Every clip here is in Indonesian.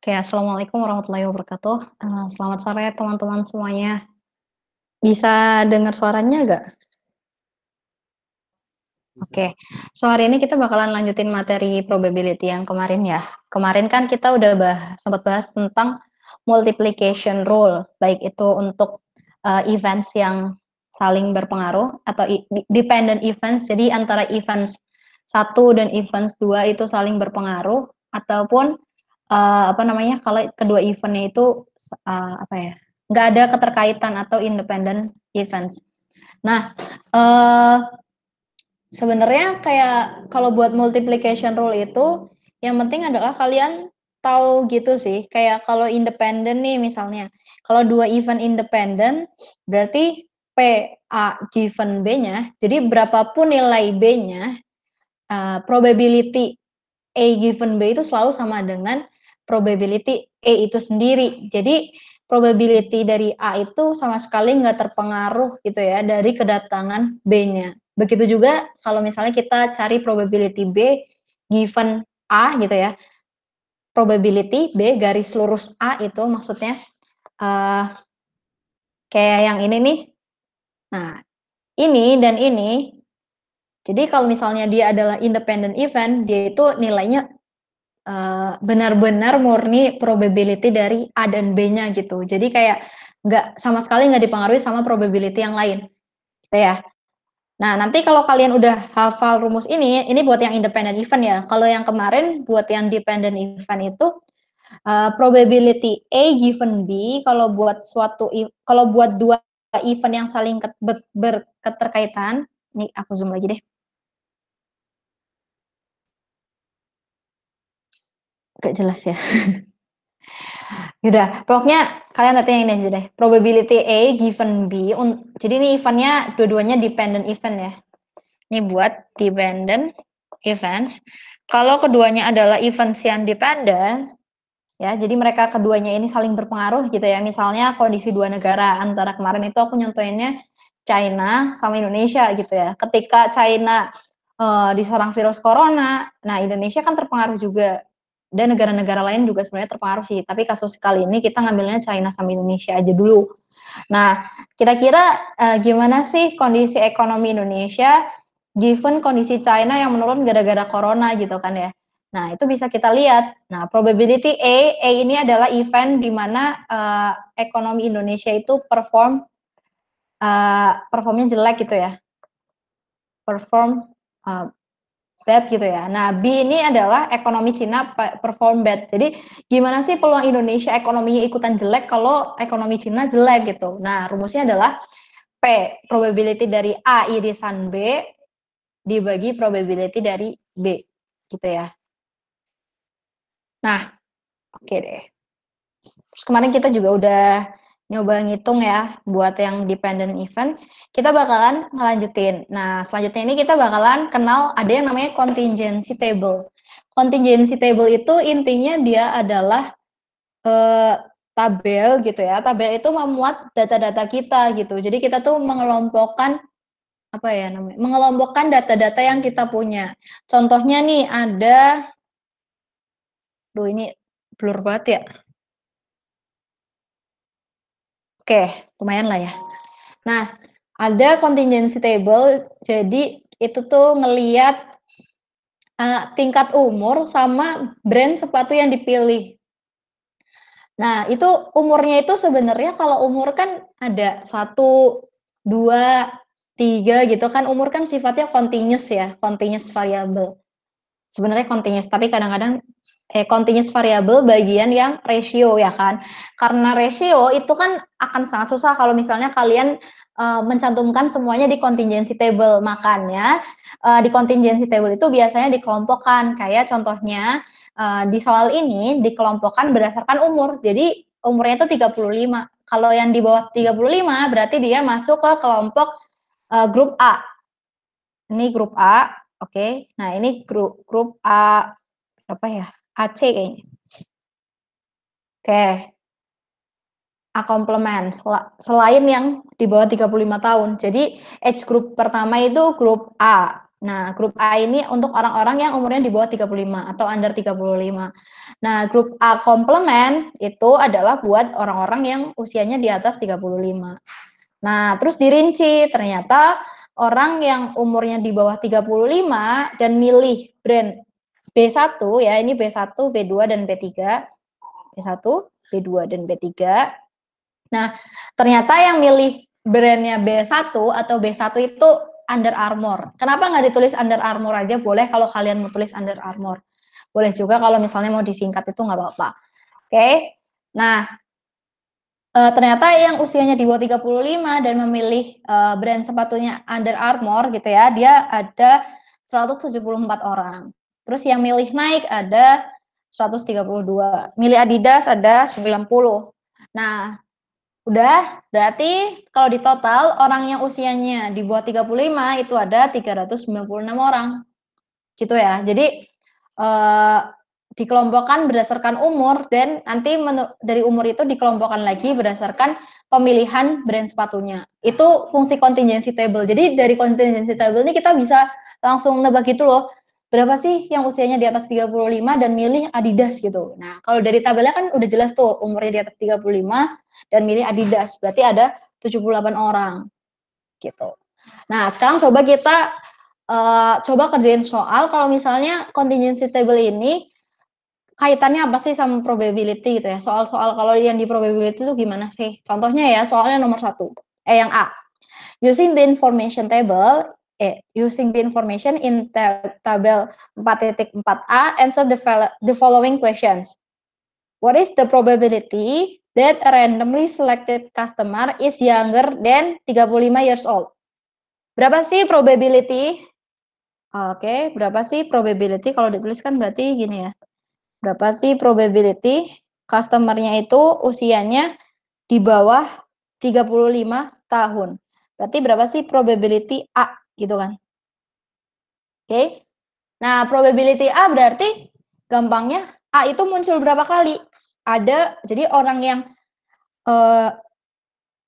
Oke, assalamualaikum warahmatullahi wabarakatuh. Selamat sore teman-teman semuanya. Bisa dengar suaranya nggak? Oke, so hari ini kita bakalan lanjutin materi probability yang kemarin ya. Kemarin kan kita udah sempat bahas tentang multiplication rule, baik itu untuk events yang saling berpengaruh atau dependent events, jadi antara events satu dan events 2 itu saling berpengaruh, ataupun apa namanya, kalau kedua eventnya itu apa ya, nggak ada keterkaitan atau independent events. Nah, sebenarnya kayak kalau buat multiplication rule itu, yang penting adalah kalian tahu gitu sih, kayak kalau independen nih misalnya, kalau dua event independen, berarti P, A given B-nya, jadi berapapun nilai B-nya, probability A given B itu selalu sama dengan probability E itu sendiri. Jadi probability dari A itu sama sekali nggak terpengaruh gitu ya dari kedatangan B-nya. Begitu juga kalau misalnya kita cari probability B given A gitu ya. Probability B garis lurus A itu maksudnya uh, kayak yang ini nih. Nah, ini dan ini. Jadi kalau misalnya dia adalah independent event, dia itu nilainya benar-benar murni probability dari A dan B-nya gitu. Jadi kayak nggak sama sekali nggak dipengaruhi sama probability yang lain, gitu ya. Nah, nanti kalau kalian udah hafal rumus ini buat yang independent event ya. Kalau yang kemarin buat yang dependent event itu probability A given B kalau buat dua event yang saling berketerkaitan, nih aku zoom lagi deh. Gak jelas ya. Yaudah, pokoknya kalian lihat yang ini aja deh. Probability A given B. Jadi ini eventnya dua-duanya dependent event ya. Ini buat dependent events. Kalau keduanya adalah events yang dependent, ya, jadi mereka keduanya ini saling berpengaruh gitu ya. Misalnya kondisi dua negara, antara kemarin itu aku nyontoinnya China sama Indonesia gitu ya. Ketika China diserang virus corona, nah Indonesia kan terpengaruh juga. Dan negara-negara lain juga sebenarnya terpengaruh sih. Tapi kasus kali ini kita ngambilnya China sama Indonesia aja dulu. Nah, kira-kira gimana sih kondisi ekonomi Indonesia given kondisi China yang menurun gara-gara corona gitu kan ya. Nah, itu bisa kita lihat. Nah, probability A ini adalah event di mana ekonomi Indonesia itu performnya jelek gitu ya. Perform bad gitu ya. Nah, B ini adalah ekonomi Cina perform bad. Jadi, gimana sih peluang Indonesia ekonominya ikutan jelek kalau ekonomi Cina jelek gitu. Nah, rumusnya adalah P, probability dari A irisan B dibagi probability dari B gitu ya. Nah, oke deh. Terus kemarin kita juga udah nyoba ngitung ya buat yang dependent event. Kita bakalan ngelanjutin. Nah, selanjutnya ini kita bakalan kenal ada yang namanya contingency table. Contingency table itu intinya dia adalah tabel gitu ya. Tabel itu memuat data-data kita gitu. Jadi kita tuh mengelompokkan apa ya namanya? Mengelompokkan data-data yang kita punya. Contohnya nih ada ini blur banget ya. Oke, lumayan lah ya. Nah, ada contingency table, jadi itu tuh ngeliat tingkat umur sama brand sepatu yang dipilih. Nah, itu umurnya itu sebenarnya kalau umur kan ada 1, 2, 3 gitu kan, umur kan sifatnya continuous ya, continuous variable. Sebenarnya continuous, tapi kadang-kadang continuous variable bagian yang ratio ya kan. Karena ratio itu kan akan sangat susah kalau misalnya kalian mencantumkan semuanya di contingency table. Makanya di contingency table itu biasanya dikelompokkan. Kayak contohnya di soal ini dikelompokkan berdasarkan umur. Jadi umurnya itu 35. Kalau yang di bawah 35 berarti dia masuk ke kelompok grup A. Ini grup A, oke. Nah, ini grup A apa ya? AC kayaknya. Oke. A komplement selain yang di bawah 35 tahun. Jadi age group pertama itu grup A. Nah, grup A ini untuk orang-orang yang umurnya di bawah 35 atau under 35. Nah, grup A komplement itu adalah buat orang-orang yang usianya di atas 35. Nah, terus dirinci, ternyata orang yang umurnya di bawah 35 dan milih brand B1 ya, ini B1, B2 dan B3. B1, B2 dan B3. Nah, ternyata yang milih brandnya B1 atau B1 itu Under Armour. Kenapa nggak ditulis Under Armour aja? Boleh kalau kalian mau tulis Under Armour. Boleh juga kalau misalnya mau disingkat itu nggak apa-apa. Oke. Nah, ternyata yang usianya di bawah 35 dan memilih brand sepatunya Under Armour gitu ya, dia ada 174 orang. Terus yang milih Nike ada 132. Milih Adidas ada 90. Nah, udah, berarti kalau di total orang yang usianya di bawah 35 itu ada 396 orang. Gitu ya. Jadi dikelompokkan berdasarkan umur dan nanti dari umur itu dikelompokkan lagi berdasarkan pemilihan brand sepatunya. Itu fungsi contingency table. Jadi dari contingency table ini kita bisa langsung nebak gitu loh. Berapa sih yang usianya di atas 35 dan milih Adidas gitu. Nah, kalau dari tabelnya kan udah jelas tuh umurnya di atas 35 dan milih Adidas. Berarti ada 78 orang gitu. Nah, sekarang coba kita coba kerjain soal kalau misalnya contingency table ini kaitannya apa sih sama probability gitu ya. Soal-soal kalau yang di probability itu gimana sih? Contohnya ya, soalnya nomor 1. Yang A. Using the information table, using the information in tabel 4.4a, answer the following questions. What is the probability that a randomly selected customer is younger than 35 years old? Berapa sih probability? Oke, berapa sih probability? Kalau dituliskan berarti gini ya. Berapa sih probability customer-nya itu usianya di bawah 35 tahun. Berarti berapa sih probability A gitu kan. Oke. Nah, probability A berarti gampangnya A itu muncul berapa kali? Ada, jadi orang yang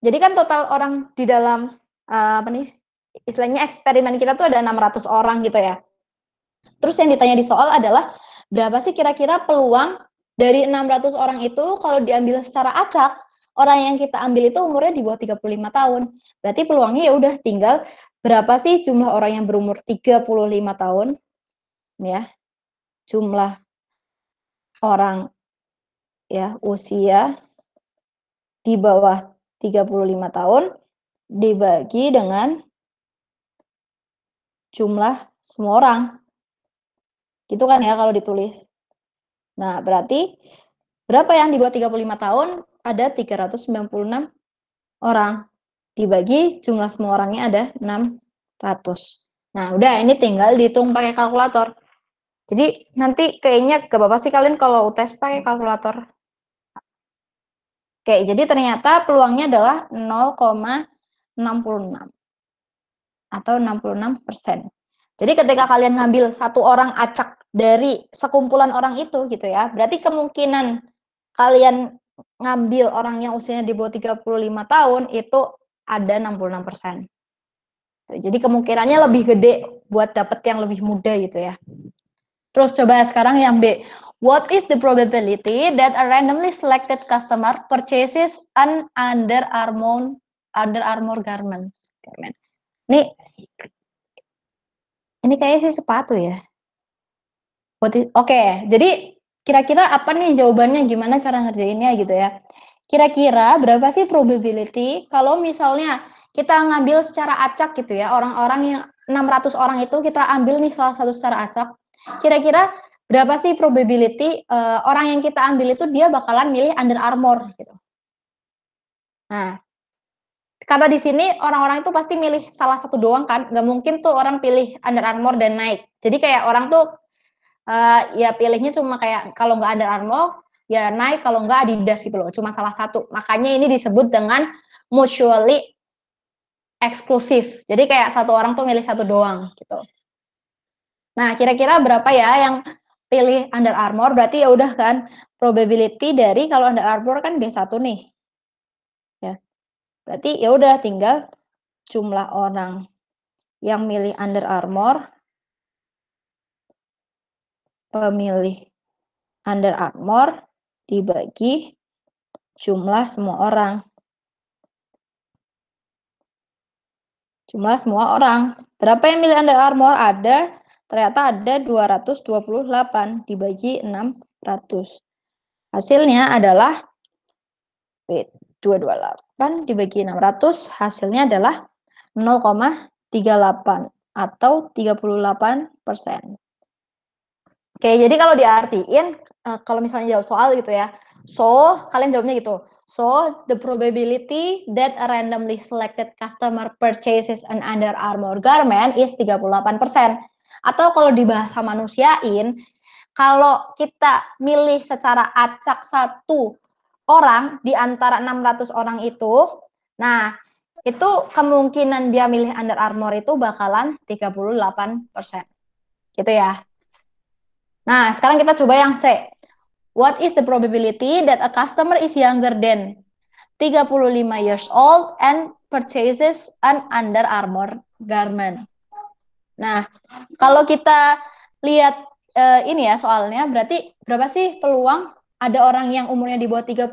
jadi kan total orang di dalam apa nih? Istilahnya eksperimen kita tuh ada 600 orang gitu ya. Terus yang ditanya di soal adalah berapa sih kira-kira peluang dari 600 orang itu kalau diambil secara acak, orang yang kita ambil itu umurnya di bawah 35 tahun. Berarti peluangnya ya udah tinggal berapa sih jumlah orang yang berumur 35 tahun ya. Jumlah orang ya usia di bawah 35 tahun dibagi dengan jumlah semua orang. Gitu kan ya kalau ditulis. Nah, berarti berapa yang di bawah 35 tahun? Ada 396 orang. Dibagi jumlah semua orangnya ada 600. Nah, udah ini tinggal dihitung pakai kalkulator. Jadi nanti kayaknya gak apa-apa sih kalian kalau UTS pakai kalkulator. Oke, jadi ternyata peluangnya adalah 0,66 atau 66%. Jadi ketika kalian ngambil satu orang acak dari sekumpulan orang itu gitu ya, berarti kemungkinan kalian ngambil orang yang usianya di bawah 35 tahun itu ada 66%. Jadi kemungkinannya lebih gede buat dapet yang lebih muda gitu ya. Terus coba sekarang yang B. What is the probability that a randomly selected customer purchases an Under Armour garment? Ini kayaknya sih sepatu ya. Oke, jadi kira-kira apa nih jawabannya, gimana cara ngerjainnya gitu ya. Kira-kira berapa sih probability kalau misalnya kita ngambil secara acak gitu ya, orang-orang yang 600 orang itu kita ambil nih salah satu secara acak. Kira-kira berapa sih probability orang yang kita ambil itu dia bakalan milih Under Armour gitu. Nah, karena di sini orang-orang itu pasti milih salah satu doang kan, nggak mungkin tuh orang pilih Under Armour dan Nike. Jadi kayak orang tuh ya pilihnya cuma kayak kalau nggak Under Armour, ya Nike, kalau nggak Adidas gitu loh, cuma salah satu. Makanya ini disebut dengan mutually eksklusif. Jadi kayak satu orang tuh milih satu doang gitu. Nah, kira-kira berapa ya yang pilih Under Armour? Berarti ya udah kan probability dari kalau Under Armour kan B1 nih. Ya. Berarti ya udah tinggal jumlah orang yang milih Under Armour pemilih Under Armour dibagi jumlah semua orang. Jumlah semua orang. Berapa yang milih Under Armour? Ternyata ada 228 dibagi 600. Hasilnya adalah 228 dibagi 600, hasilnya adalah 0,38 atau 38%. Oke, jadi kalau diartiin, kalau misalnya jawab soal gitu ya, so, kalian jawabnya gitu, so the probability that a randomly selected customer purchases an Under Armour garment is 38%. Atau kalau dibahasa manusiain, kalau kita milih secara acak satu orang di antara 600 orang itu, nah itu kemungkinan dia milih Under Armour itu bakalan 38%. Gitu ya. Nah, sekarang kita coba yang C. What is the probability that a customer is younger than 35 years old and purchases an Under Armour garment? Nah, kalau kita lihat ini ya soalnya, berarti berapa sih peluang ada orang yang umurnya di bawah 35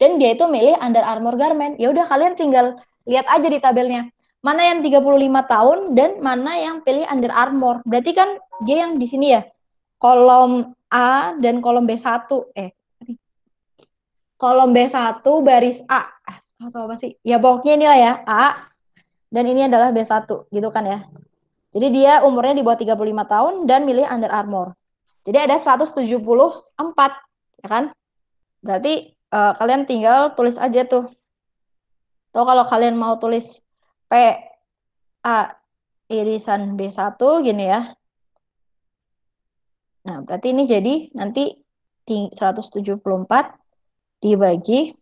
dan dia itu milih Under Armour garment? Ya udah kalian tinggal lihat aja di tabelnya. Mana yang 35 tahun dan mana yang pilih Under Armour. Berarti kan dia yang di sini ya. Kolom A dan kolom B1. Kolom B1 baris A. Atau apa sih? Ya pokoknya inilah ya, A. Dan ini adalah B1, gitu kan ya. Jadi dia umurnya di bawah 35 tahun dan milih Under Armour. Jadi ada 174, ya kan? Berarti kalian tinggal tulis aja tuh. Atau kalau kalian mau tulis P A irisan B1 gini ya. Nah, berarti ini jadi nanti 174 dibagi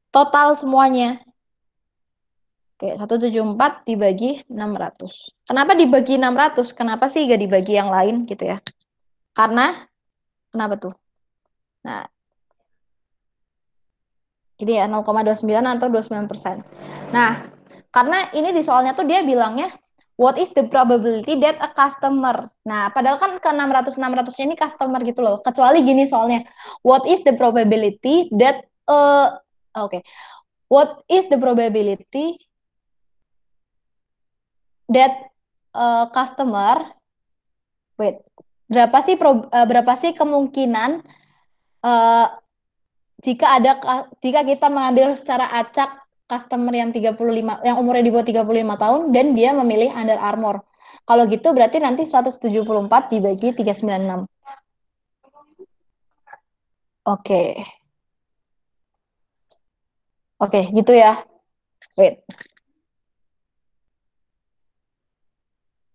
total semuanya. Oke, 174 dibagi 600. Kenapa dibagi 600? Kenapa sih gak dibagi yang lain gitu ya? Karena, kenapa tuh? Nah, jadi ya 0,29 atau 29%. Nah, karena ini di soalnya tuh dia bilangnya, what is the probability that a customer? Nah, padahal kan ke 600 ini customer gitu loh. Kecuali gini soalnya, what is the probability that oke. What is the probability that customer berapa sih kemungkinan uh, jika kita mengambil secara acak customer yang 35 yang umurnya di bawah 35 tahun dan dia memilih Under Armour. Kalau gitu berarti nanti 174 dibagi 396. Oke. Oke, gitu ya. Wait.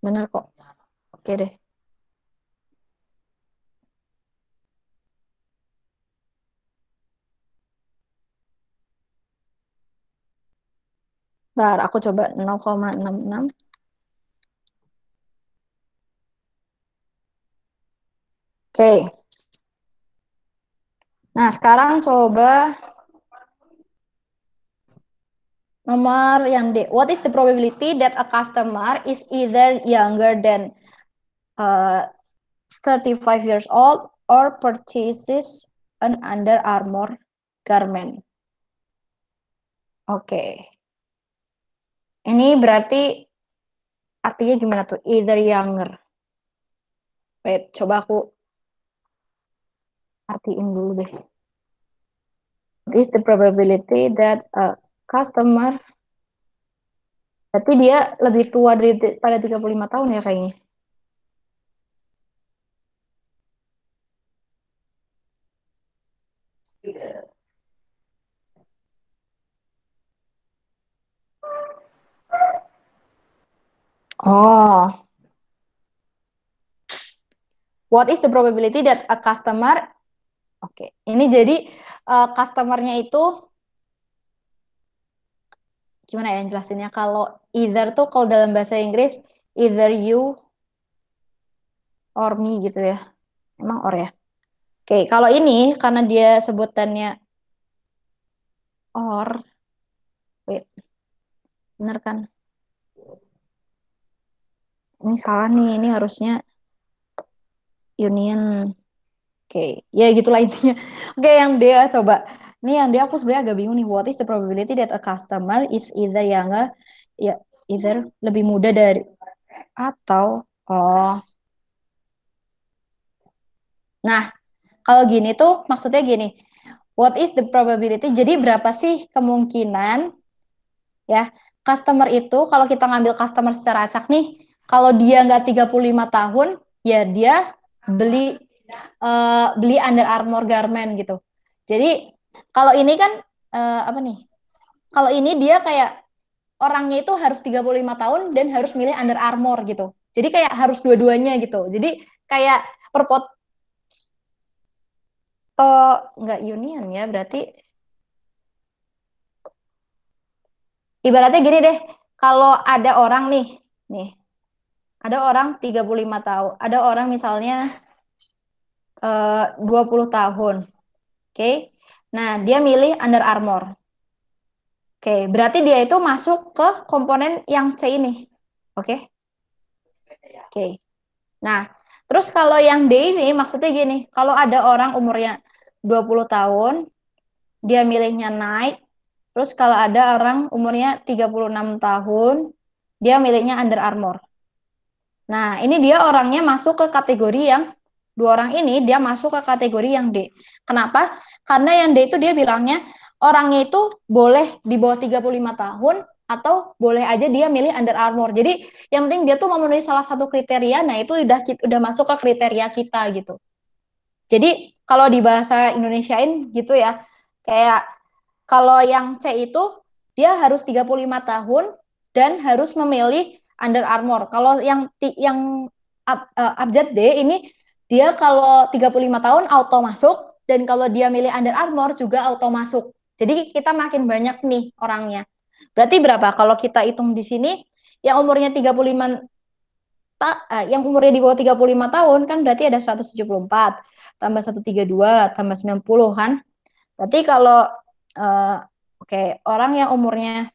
Bener kok. Oke deh. Ntar aku coba 0,66. Oke. Nah, sekarang coba nomor yang D. What is the probability that a customer is either younger than 35 years old or purchases an Under Armour garment? Oke. Ini berarti artinya gimana tuh? Either younger. Wait, coba aku artiin dulu deh. What is the probability that a customer, berarti dia lebih tua daripada 35 tahun ya kayaknya. Oh. What is the probability that a customer, oke, ini jadi customernya itu gimana ya jelasinnya? Kalau either tuh kalau dalam bahasa Inggris either you or me gitu ya. Emang or ya? Oke, kalau ini karena dia sebutannya or, wait, bener kan? ini salah nih, ini harusnya union. Oke, ya gitulah intinya. Oke, yang D ya, coba. Ini yang D aku sebenarnya agak bingung nih. What is the probability that a customer is either younger, ya, either lebih muda dari atau oh. Nah, kalau gini tuh maksudnya gini. What is the probability? Jadi berapa sih kemungkinan ya customer itu kalau kita ngambil customer secara acak nih, kalau dia nggak 35 tahun, ya dia beli beli Under Armour garment gitu. Jadi kalau ini kan apa nih? Kalau ini dia kayak orangnya itu harus 35 tahun dan harus milih Under Armour gitu. Jadi kayak harus dua-duanya gitu. Jadi kayak per foto nggak union ya, berarti ibaratnya gini deh, kalau ada orang nih, ada orang 35 tahun, ada orang misalnya 20 tahun, oke? Nah, dia milih Under Armour. Oke, berarti dia itu masuk ke komponen yang C ini. Oke? Oke. Nah, terus kalau yang D ini maksudnya gini, kalau ada orang umurnya 20 tahun, dia milihnya Nike. Terus kalau ada orang umurnya 36 tahun, dia milihnya Under Armour. Nah, ini dia orangnya masuk ke kategori yang dua orang ini dia masuk ke kategori yang D. Kenapa? Karena yang D itu dia bilangnya orangnya itu boleh di bawah 35 tahun atau boleh aja dia milih Under Armour. Jadi yang penting dia tuh memenuhi salah satu kriteria, nah itu udah masuk ke kriteria kita gitu. Jadi kalau di bahasa Indonesiain gitu ya, kayak kalau yang C itu dia harus 35 tahun dan harus memilih Under Armour. Kalau yang abjad D ini dia kalau 35 tahun auto masuk dan kalau dia milih Under Armour juga auto masuk. Jadi kita makin banyak nih orangnya. Berarti berapa? Kalau kita hitung di sini yang umurnya 35 yang umurnya di bawah 35 tahun kan berarti ada 174 tambah 132 tambah 90 kan. Berarti kalau orang yang umurnya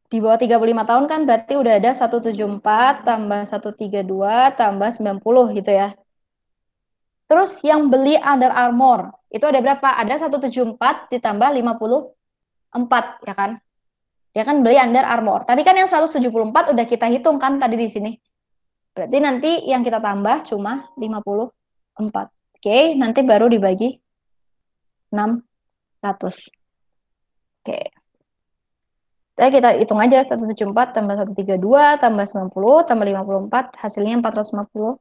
di bawah 35 tahun kan berarti udah ada 174 tambah 132 tambah 90 gitu ya. Terus yang beli Under Armour itu ada berapa? Ada 174 ditambah 54 ya kan? Dia kan beli Under Armour. Tapi kan yang 174 udah kita hitung kan tadi di sini. Berarti nanti yang kita tambah cuma 54. Oke, nanti baru dibagi 600. Oke. Kita hitung aja 174 tambah 132 tambah 90 tambah 54 hasilnya 450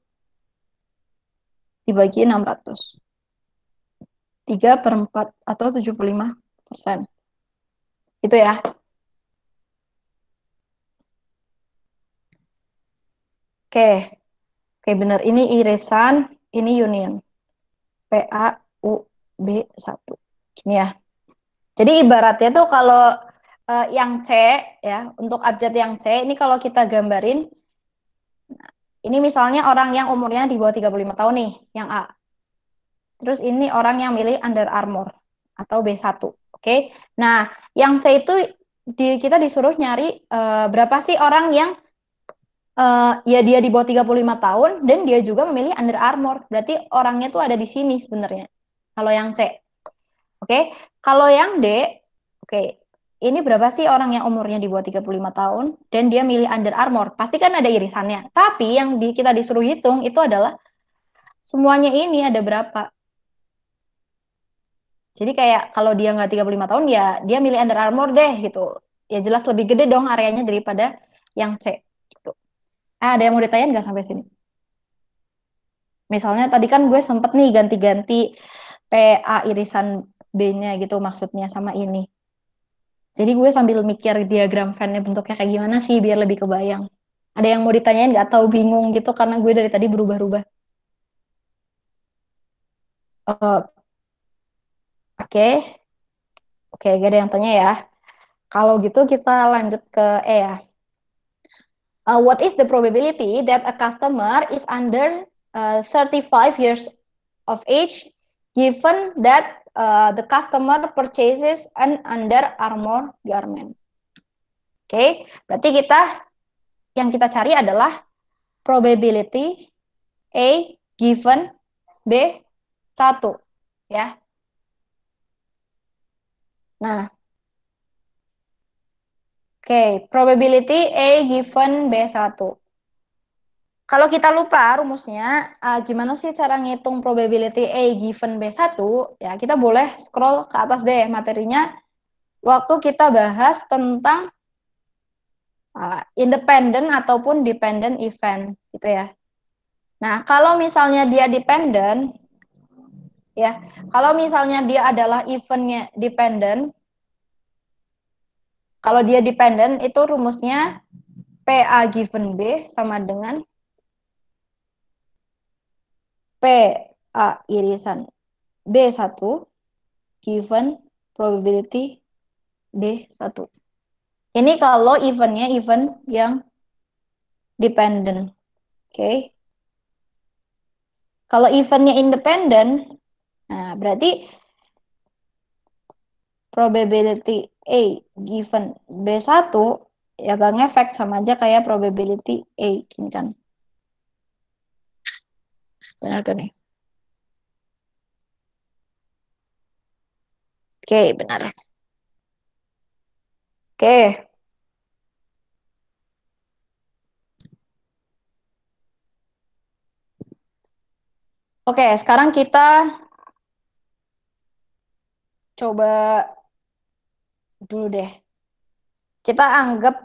dibagi 600. 3/4 atau 75%. Itu ya. Oke. Oke benar. Ini irisan, ini union. PA U B 1. Gini ya. Jadi ibaratnya tuh kalau yang C ya, untuk abjad yang C ini kalau kita gambarin ini misalnya orang yang umurnya di bawah 35 tahun nih, yang A. Terus ini orang yang milih Under Armour atau B1. Oke. Nah, yang C itu kita disuruh nyari berapa sih orang yang ya dia di bawah 35 tahun dan dia juga memilih Under Armour. Berarti orangnya tuh ada di sini sebenarnya. Kalau yang C. Oke. Kalau yang D, oke. Ini berapa sih orang yang umurnya di bawah 35 tahun dan dia milih Under Armour? Pasti kan ada irisannya. Tapi yang kita disuruh hitung itu adalah semuanya ini ada berapa. Jadi kayak kalau dia nggak 35 tahun ya dia milih Under Armour deh gitu. Ya jelas lebih gede dong areanya daripada yang C gitu. Ada yang mau ditanya nggak sampai sini? Misalnya tadi kan gue sempet nih ganti-ganti PA irisan B-nya gitu maksudnya sama ini. Jadi gue sambil mikir diagram fan-nya bentuknya kayak gimana sih biar lebih kebayang. Ada yang mau ditanyain nggak atau bingung gitu karena gue dari tadi berubah-ubah. Oke, oke, gak ada yang tanya ya. Kalau gitu kita lanjut ke E ya. What is the probability that a customer is under 35 years of age given that the customer purchases an Under Armour garment? Oke, berarti kita yang kita cari adalah probability A given B1 ya. Nah, oke, probability A given B1. Kalau kita lupa rumusnya, gimana sih cara ngitung probability A given B1? Ya, kita boleh scroll ke atas deh materinya waktu kita bahas tentang independent ataupun dependent event gitu ya. Nah, kalau misalnya dia dependent ya, kalau misalnya dia adalah eventnya dependent, kalau dia dependent itu rumusnya PA given B sama dengan PA irisan B1 given probability B1. Ini kalau eventnya event yang dependent. Oke. Okay. Kalau eventnya independent, nah berarti probability A given B1 ya gak ngefek, sama aja kayak probability A gini kan. Benar kan nih? Oke, benar. Oke. Oke, sekarang kita coba dulu deh. Kita anggap,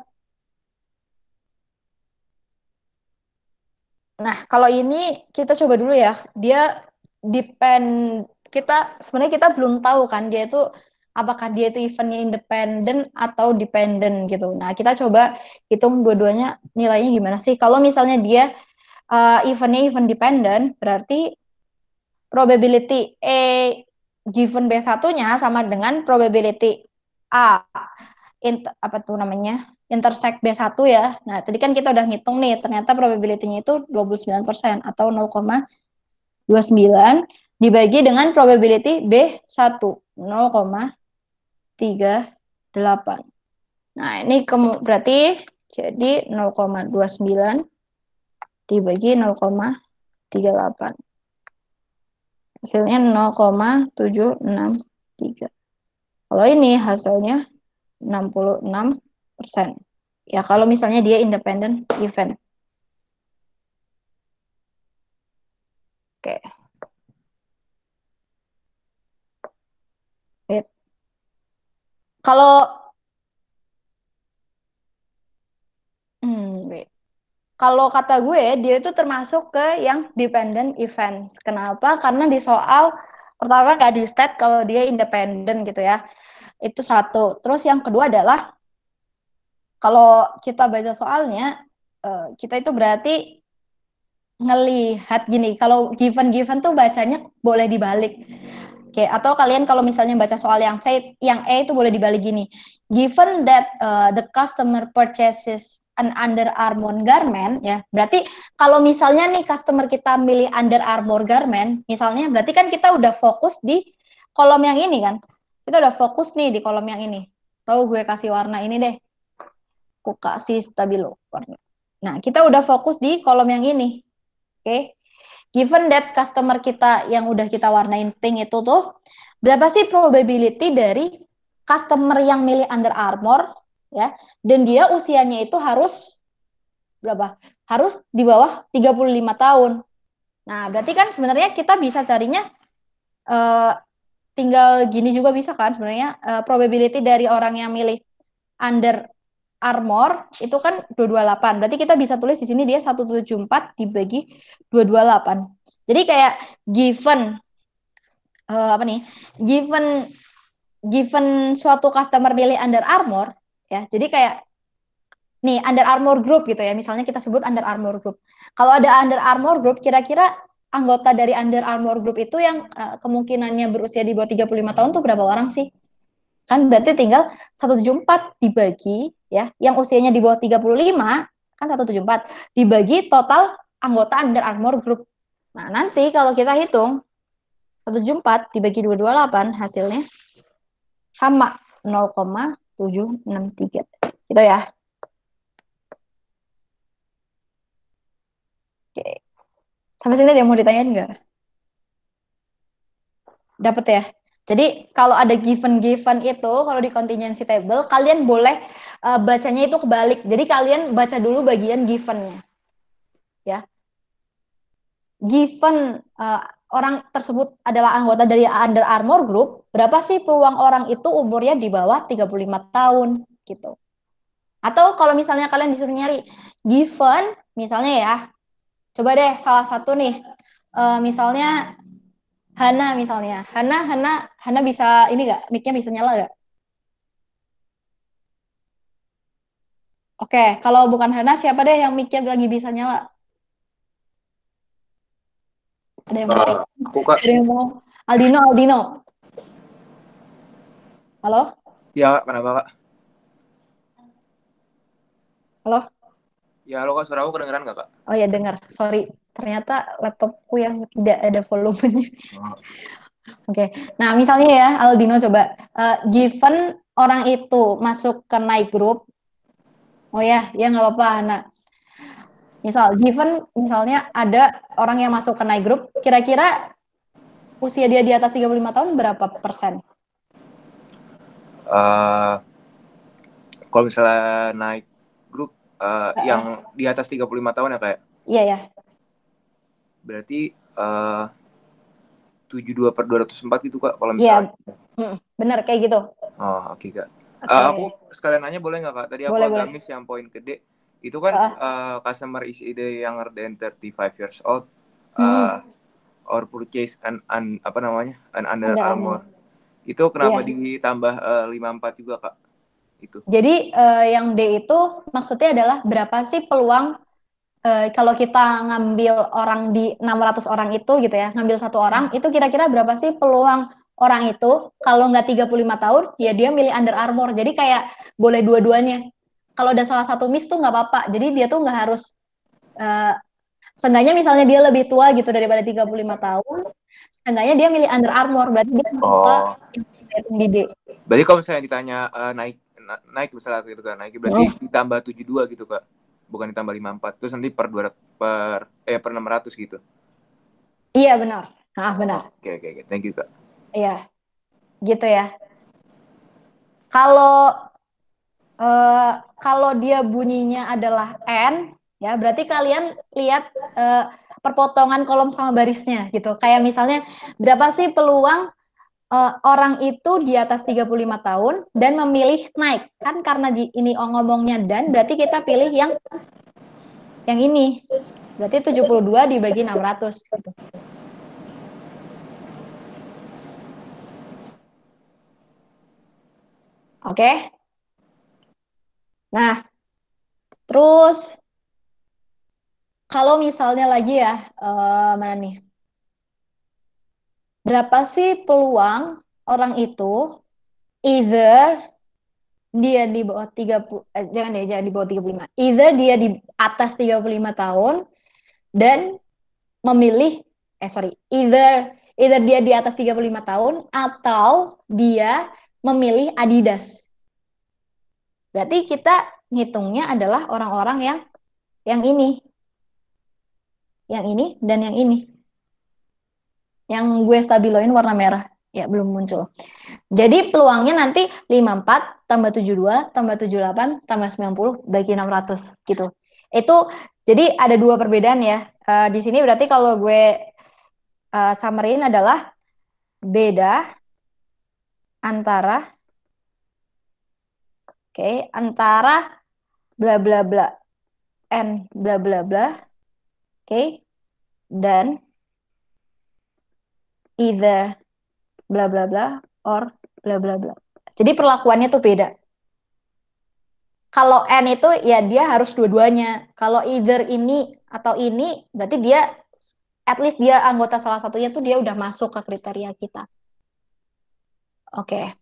nah kalau ini kita coba dulu ya. Dia depend, kita sebenarnya kita belum tahu kan dia itu apakah dia itu eventnya independen atau dependent gitu. Nah, kita coba hitung dua-duanya nilainya gimana sih. Kalau misalnya dia eventnya event dependent, berarti probability A given B1-nya sama dengan probability A apa tuh namanya? Intersect B1 ya. Nah, tadi kan kita udah ngitung nih, ternyata probability-nya itu 29% atau 0,29 dibagi dengan probability B1 0,38. Nah, ini berarti jadi 0,29 dibagi 0,38. Hasilnya 0,763. Kalau ini hasilnya 66%. Ya, kalau misalnya dia independent event. Oke. Wait. Kalau wait. Kalau kata gue, dia itu termasuk ke yang dependent event. Kenapa? Karena di soal pertama nggak di state kalau dia independent gitu ya. Itu satu. Terus yang kedua adalah kalau kita baca soalnya, kita itu berarti ngelihat gini, kalau given-given tuh bacanya boleh dibalik. Oke, atau kalian kalau misalnya baca soal yang C, yang E itu boleh dibalik gini. Given that the customer purchases an Under Armour garment, ya, berarti kalau misalnya nih customer kita milih Under Armour garment, misalnya berarti kan kita udah fokus di kolom yang ini kan. Kita udah fokus nih di kolom yang ini. Tahu gue kasih warna ini deh. Aku kasih stabilo warna. Nah, kita udah fokus di kolom yang ini. Oke. Okay. Given that customer kita yang udah kita warnain pink itu tuh, berapa sih probability dari customer yang milih Under Armour ya, dan dia usianya itu harus berapa? Harus di bawah 35 tahun. Nah, berarti kan sebenarnya kita bisa carinya tinggal gini juga bisa kan sebenarnya, probability dari orang yang milih Under Armour itu kan 228. Berarti kita bisa tulis di sini dia 174 dibagi 228. Jadi kayak given apa nih? Given given suatu customer milih Under Armour ya. Jadi kayak nih Under Armour Group gitu ya. Misalnya kita sebut Under Armour Group. Kalau ada Under Armour Group, kira-kira anggota dari Under Armour Group itu yang kemungkinannya berusia di bawah 35 tahun tuh berapa orang sih? Kan berarti tinggal 174 dibagi ya, yang usianya di bawah 35 kan 174 dibagi total anggota Under Armour Group. Nah, nanti kalau kita hitung 174 dibagi 228 hasilnya sama 0,763. Gitu ya. Oke. Sampai sini ada yang mau ditanyain nggak? Dapat ya. Jadi kalau ada given-given itu, kalau di contingency table, kalian boleh bacanya itu kebalik. Jadi kalian baca dulu bagian given-nya. Ya. Given orang tersebut adalah anggota dari Under Armour Group, berapa sih peluang orang itu umurnya di bawah 35 tahun gitu. Atau kalau misalnya kalian disuruh nyari given, misalnya ya, coba deh salah satu nih, misalnya Hana misalnya, Hana bisa ini nggak, mic-nya bisa nyala nggak? Oke, kalau bukan Hana siapa deh yang mic-nya lagi bisa nyala? Ada yang mau? Aku kak. Ada yang mau? Aldino. Halo? Ya kenapa kak? Halo? Ya halo kak, suara aku kedengeran nggak kak? Oh ya dengar, sorry. Ternyata laptopku yang tidak ada volumenya. Oh. Oke, nah misalnya ya Aldino coba, given orang itu masuk ke night group, oh ya nggak apa-apa, nah misal given misalnya ada orang yang masuk ke night group, kira-kira usia dia di atas 35 tahun berapa persen? Uh, Kalau misalnya naik grup Uh, yang di atas 35 tahun ya kayak iya ya, berarti 72/204 gitu kak kalau iya, misalnya. benar kayak gitu. Oh oke okay, kak. Oke, Aku sekalian nanya boleh nggak kak? Tadi aku agak boleh. miss yang poin gede. Itu kan Uh, customer is either younger than 35 years old hmm, or purchase an apa namanya an Under Under Armour. Armour. Itu kenapa Iya. ditambah 54 juga kak? Itu. Jadi yang D itu maksudnya adalah berapa sih peluang kalau kita ngambil orang di 600 orang itu gitu ya, ngambil satu orang, itu kira-kira berapa sih peluang orang itu, kalau nggak 35 tahun, ya dia milih Under Armour. Jadi kayak boleh dua-duanya. Kalau ada salah satu miss tuh nggak apa-apa. Jadi dia tuh nggak harus, uh, seenggaknya misalnya dia lebih tua gitu daripada 35 tahun, seenggaknya dia milih Under Armour, berarti dia masuk ke Oh. yang di D. Berarti kalau misalnya ditanya naik misalnya gitu kan, naik berarti Oh. ditambah 72 gitu kak, bukan ditambah 54. Terus nanti per 200 per 600 gitu. Iya benar. Nah, benar. Oh, oke oke oke. Thank you kak. Iya, gitu ya. Kalau eh, kalau dia bunyinya adalah N, ya berarti kalian lihat eh, perpotongan kolom sama barisnya gitu. Kayak misalnya berapa sih peluang orang itu di atas 35 tahun dan memilih naik. Kan karena ini ngomongnya dan berarti kita pilih yang ini. Berarti 72 dibagi 600 gitu. Oke? Nah, terus kalau misalnya lagi ya, mana nih? Berapa sih peluang orang itu either dia di bawah 30, jangan di bawah 35. Either dia di atas 35 tahun dan memilih either dia di atas 35 tahun atau dia memilih Adidas. Berarti kita ngitungnya adalah orang-orang yang ini, yang ini dan yang ini. Yang gue stabiloin warna merah. Ya, belum muncul. Jadi peluangnya nanti 54 tambah 72 tambah 78 tambah 90 bagi 600 gitu. Itu jadi ada dua perbedaan ya. Di sini berarti kalau gue summarin adalah beda antara antara bla bla bla n bla bla bla dan either bla bla bla or bla bla bla. Jadi perlakuannya tuh beda. Kalau N itu ya dia harus dua-duanya. Kalau either ini atau ini, berarti dia at least dia anggota salah satunya tuh dia udah masuk ke kriteria kita. Oke.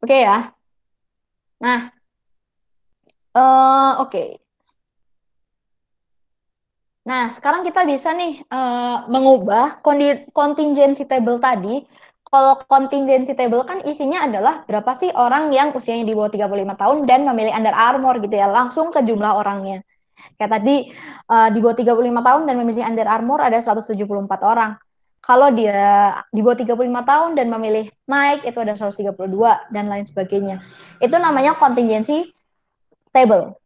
Oke ya. Nah, oke. Nah, sekarang kita bisa nih mengubah contingency table tadi. Kalau contingency table kan isinya adalah berapa sih orang yang usianya di bawah 35 tahun dan memilih Under Armour gitu ya, langsung ke jumlah orangnya. Kayak tadi di bawah 35 tahun dan memilih Under Armour ada 174 orang. Kalau dia di bawah 35 tahun dan memilih Nike itu ada 132 dan lain sebagainya. Itu namanya contingency table.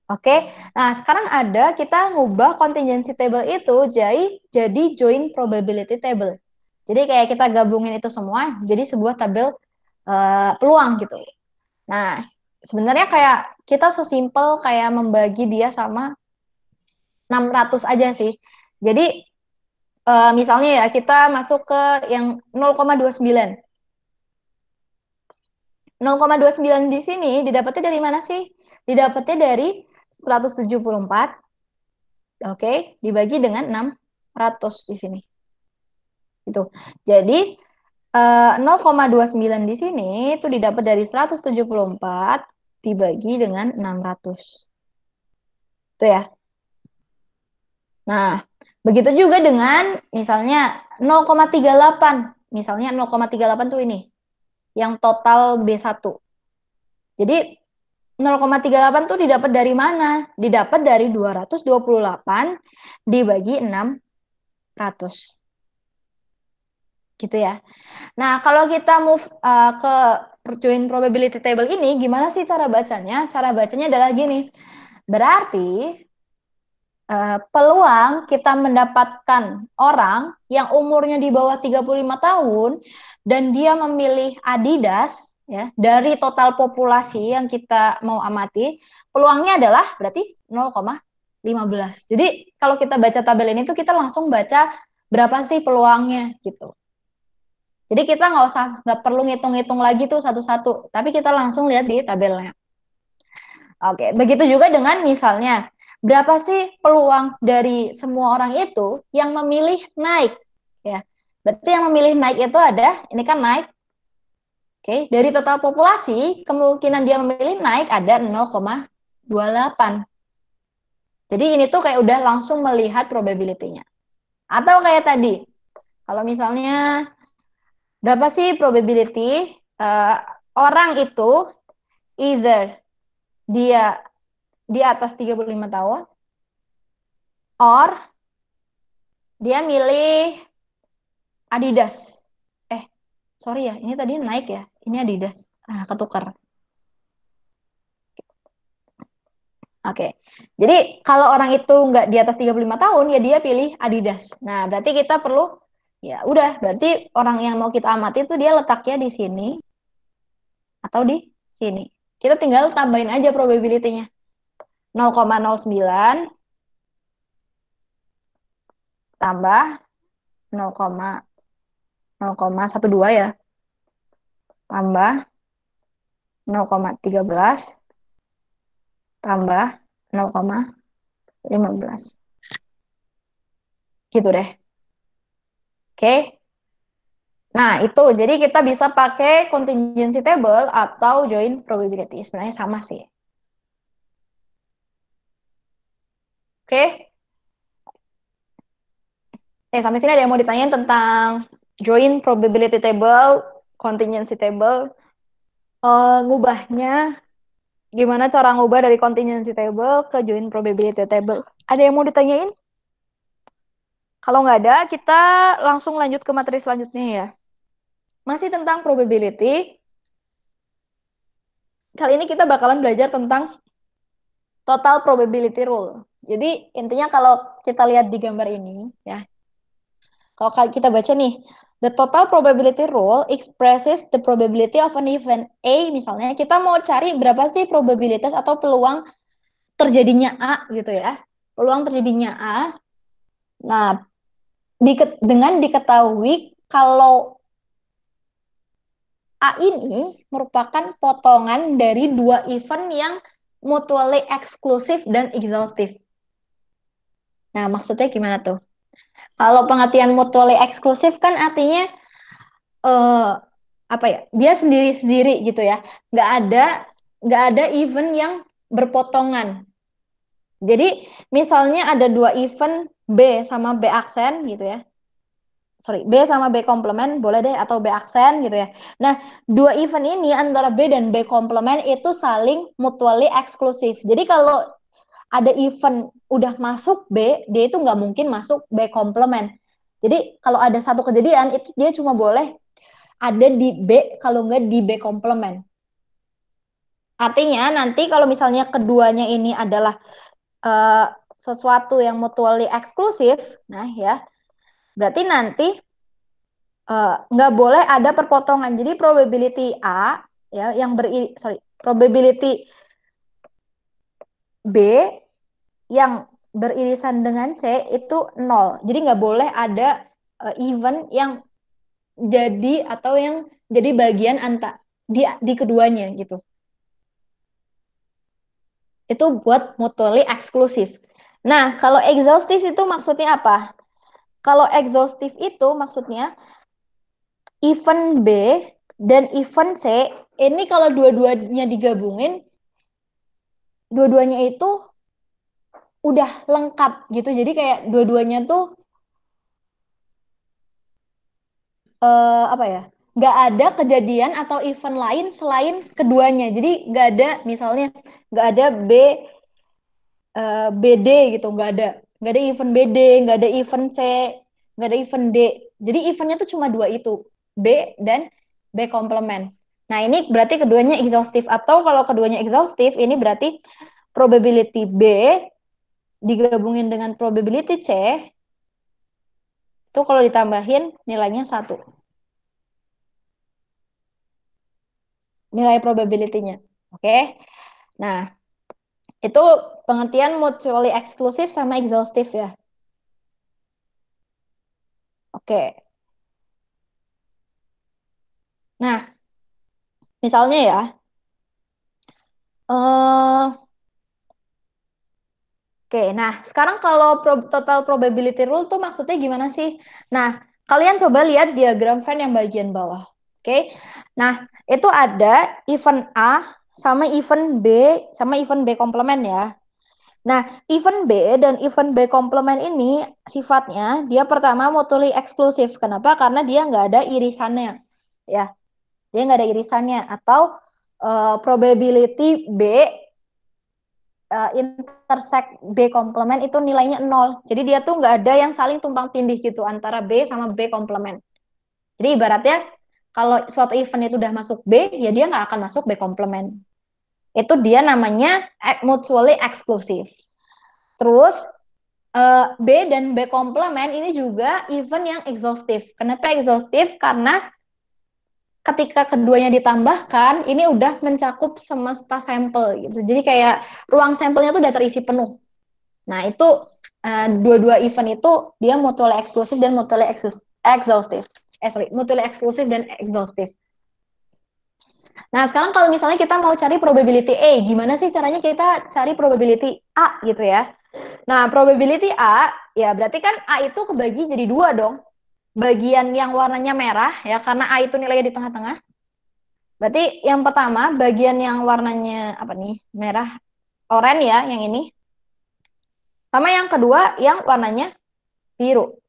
Oke, nah sekarang ada kita ngubah contingency table itu jadi joint probability table. Jadi kayak kita gabungin itu semua jadi sebuah tabel peluang gitu. Nah, sebenarnya kayak kita sesimpel kayak membagi dia sama 600 aja sih. Jadi misalnya ya kita masuk ke yang 0,29. 0,29 di sini didapatnya dari mana sih? Didapatnya dari 174, oke, dibagi dengan 600 di sini. Itu. Jadi 0,29 di sini itu didapat dari 174 dibagi dengan 600. Itu ya. Nah, begitu juga dengan misalnya 0,38. Misalnya 0,38 tuh ini, yang total B1. Jadi 0,38 tuh didapat dari mana? Didapat dari 228 dibagi 600. Gitu ya. Nah, kalau kita move ke join probability table ini, gimana sih cara bacanya? Cara bacanya adalah gini. Berarti peluang kita mendapatkan orang yang umurnya di bawah 35 tahun dan dia memilih Adidas ya dari total populasi yang kita mau amati, peluangnya adalah berarti 0,15. Jadi kalau kita baca tabel ini tuh kita langsung baca berapa sih peluangnya gitu. Jadi kita nggak perlu ngitung-ngitung lagi tuh satu-satu, tapi kita langsung lihat di tabelnya. Oke, begitu juga dengan misalnya berapa sih peluang dari semua orang itu yang memilih naik ya. Berarti yang memilih naik itu ada, ini kan naik. Oke, dari total populasi kemungkinan dia memilih naik ada 0,28. Jadi ini tuh kayak udah langsung melihat probability-nya. Atau kayak tadi, kalau misalnya berapa sih probability orang itu either dia di atas 35 tahun or dia milih Adidas. Eh, sorry ya, ini tadi naik ya. Ini Adidas. Ah, ketukar. Oke. Jadi kalau orang itu nggak di atas 35 tahun, ya dia pilih Adidas. Nah, berarti kita perlu, ya udah, berarti orang yang mau kita amati itu dia letaknya di sini atau di sini. Kita tinggal tambahin aja probability-nya. 0,09 tambah 0,12 ya. Tambah 0,13 tambah 0,15. Gitu deh. Oke. Nah, itu. Jadi kita bisa pakai contingency table atau join probability. Sebenarnya sama sih. Oke. Sampai sini ada yang mau ditanyain tentang join probability table, contingency table. Ngubahnya, gimana cara ngubah dari contingency table ke join probability table? Ada yang mau ditanyain? Kalau nggak ada, kita langsung lanjut ke materi selanjutnya ya. Masih tentang probability. Kali ini kita bakalan belajar tentang total probability rule. Jadi intinya kalau kita lihat di gambar ini, ya, kalau kita baca nih, the total probability rule expresses the probability of an event A, misalnya kita mau cari berapa sih probabilitas atau peluang terjadinya A gitu ya. Peluang terjadinya A. Nah, dengan diketahui kalau A ini merupakan potongan dari dua event yang mutually exclusive dan exhaustive. Nah, maksudnya gimana tuh? Kalau pengertian mutually eksklusif kan artinya eh, apa ya? Dia sendiri-sendiri gitu ya. Nggak ada event yang berpotongan. Jadi misalnya ada dua event B sama B aksen gitu ya. Sorry, B sama B komplement boleh deh, atau B aksen gitu ya. Nah, dua event ini antara B dan B komplement itu saling mutually eksklusif. Jadi kalau ada event udah masuk B, dia itu nggak mungkin masuk B komplement. Jadi kalau ada satu kejadian itu dia cuma boleh ada di B, kalau nggak di B komplement. Artinya nanti kalau misalnya keduanya ini adalah uh, sesuatu yang mutually eksklusif, nah ya, berarti nanti nggak boleh ada perpotongan. Jadi probability A ya yang probability B yang beririsan dengan C itu nol. Jadi nggak boleh ada event yang jadi atau yang jadi bagian di keduanya gitu. Itu buat mutually eksklusif. Nah, kalau exhaustive itu maksudnya apa? Kalau exhaustive itu maksudnya event B dan event C ini kalau dua-duanya digabungin, dua-duanya itu udah lengkap gitu. Jadi kayak dua-duanya tuh apa ya? Nggak ada kejadian atau event lain selain keduanya. Jadi nggak ada misalnya nggak ada BD gitu, nggak ada event BD, nggak ada event C, nggak ada event D. Jadi eventnya tuh cuma dua itu, B dan B komplement. Nah ini berarti keduanya exhaustive, atau kalau keduanya exhaustive ini berarti probability B digabungin dengan probability C itu kalau ditambahin nilainya satu, nilai probability-nya. Oke. Nah, itu pengertian mutually exclusive sama exhaustive ya. Oke. Nah, misalnya ya, eh oke, nah sekarang kalau total probability rule tuh maksudnya gimana sih? Nah, kalian coba lihat diagram Venn yang bagian bawah. Oke, nah itu ada event A sama event B sama event B komplement ya. Nah, event B dan event B komplement ini sifatnya dia pertama mutually eksklusif. Kenapa? Karena dia nggak ada irisannya. Ya, dia nggak ada irisannya. Atau probability B intersect B komplement itu nilainya nol. Jadi dia tuh nggak ada yang saling tumpang tindih gitu antara B sama B komplement. Jadi ibaratnya kalau suatu event itu udah masuk B, ya dia nggak akan masuk B komplement. Itu dia namanya mutually exclusive. Terus B dan B komplement ini juga event yang exhaustive. Kenapa exhaustive? Karena ketika keduanya ditambahkan, ini udah mencakup semesta sampel gitu. Jadi kayak ruang sampelnya tuh udah terisi penuh. Nah, itu dua-dua event itu dia mutually eksklusif dan mutually exhaustive. Mutually eksklusif dan exhaustive. Nah, sekarang kalau misalnya kita mau cari probability A, gimana sih caranya kita cari probability A gitu ya? Nah, probability A, ya berarti kan A itu kebagi jadi dua dong. Bagian yang warnanya merah, ya karena A itu nilainya di tengah-tengah. Berarti yang pertama, bagian yang warnanya apa nih? Merah, oranye ya, yang ini. Sama yang kedua, yang warnanya biru.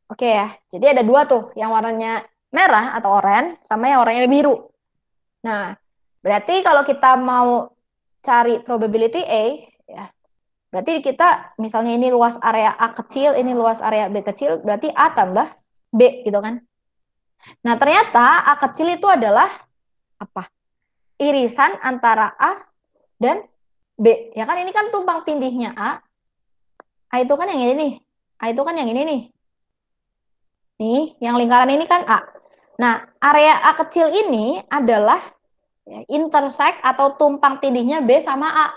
Oke ya, jadi ada dua tuh, yang warnanya merah atau oranye, sama yang warnanya biru. Nah, berarti kalau kita mau cari probability A, ya, berarti kita misalnya ini luas area A kecil, ini luas area B kecil, berarti A tambah B gitu kan. Nah, ternyata A kecil itu adalah apa? Irisan antara A dan B. Ya kan ini kan tumpang tindihnya A. A itu kan yang ini nih. A itu kan yang ini nih. Nih, yang lingkaran ini kan A. Nah, area A kecil ini adalah ya, intersect atau tumpang tindihnya B sama A.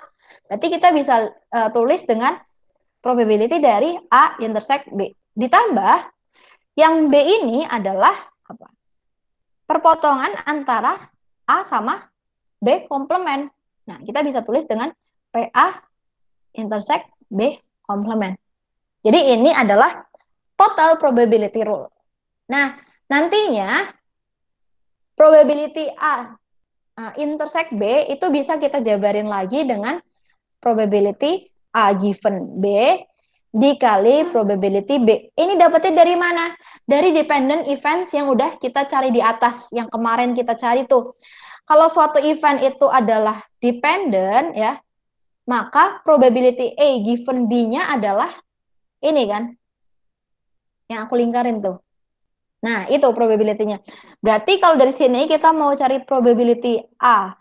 Berarti kita bisa tulis dengan probability dari A intersect B. Ditambah yang B ini adalah apa? Perpotongan antara A sama B komplement. Nah, kita bisa tulis dengan PA intersect B komplement. Jadi ini adalah total probability rule. Nah, nantinya probability A intersect B itu bisa kita jabarin lagi dengan probability A given B dikali probability B. Ini dapetnya dari mana? Dari dependent events yang udah kita cari di atas, yang kemarin kita cari tuh. Kalau suatu event itu adalah dependent ya, maka probability A given B-nya adalah ini kan, yang aku lingkarin tuh. Nah, itu probability-nya. Berarti kalau dari sini kita mau cari probability A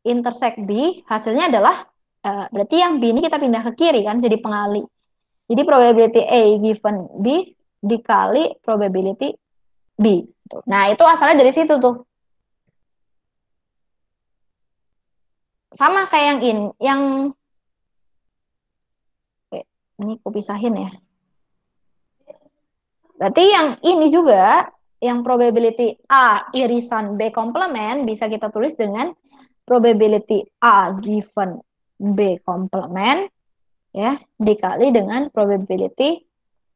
intersect B, hasilnya adalah berarti yang B ini kita pindah ke kiri kan, jadi pengali. Jadi probability A given B dikali probability B. Nah, itu asalnya dari situ tuh. Sama kayak yang ini, yang oke, ini aku pisahin ya. Berarti yang ini juga, yang probability A irisan B komplement bisa kita tulis dengan probability A given B komplement ya dikali dengan probability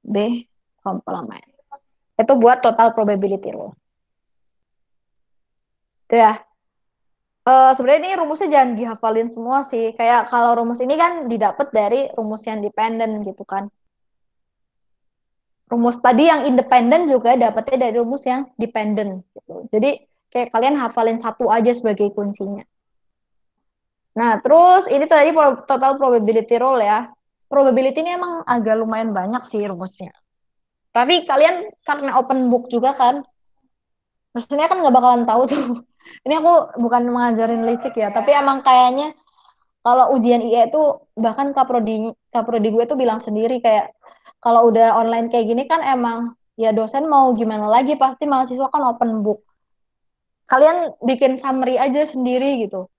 B komplement. Itu buat total probability rule. Itu ya. Sebenarnya ini rumusnya jangan dihafalin semua sih. Kayak kalau rumus ini kan didapat dari rumus yang dependent gitu kan. Rumus tadi yang independen juga dapatnya dari rumus yang dependent gitu. Jadi kayak kalian hafalin satu aja sebagai kuncinya. Nah, terus ini tadi total probability rule ya. Probability ini emang agak lumayan banyak sih rumusnya. Tapi kalian karena open book juga kan, maksudnya kan nggak bakalan tahu tuh. Ini aku bukan mengajarin licik ya, tapi emang kayaknya kalau ujian IE itu bahkan kaprodi gue tuh bilang sendiri kayak kalau udah online kayak gini kan emang ya dosen mau gimana lagi pasti mahasiswa kan open book. Kalian bikin summary aja sendiri gitu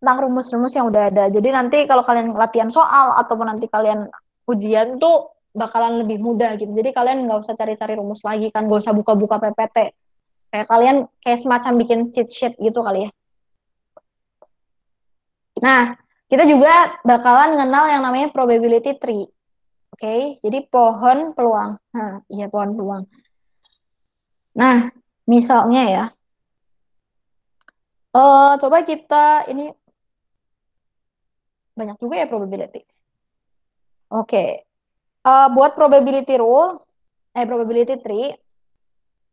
tentang rumus-rumus yang udah ada. Jadi nanti kalau kalian latihan soal ataupun nanti kalian ujian tuh bakalan lebih mudah gitu. Jadi kalian nggak usah cari-cari rumus lagi kan, nggak usah buka-buka PPT. Kayak kalian kayak semacam bikin cheat sheet gitu kali ya. Nah, kita juga bakalan kenal yang namanya probability tree. Oke, jadi pohon peluang. Nah, iya pohon peluang. Nah, misalnya ya, coba kita ini banyak juga ya probability. Oke, buat probability rule, probability tree,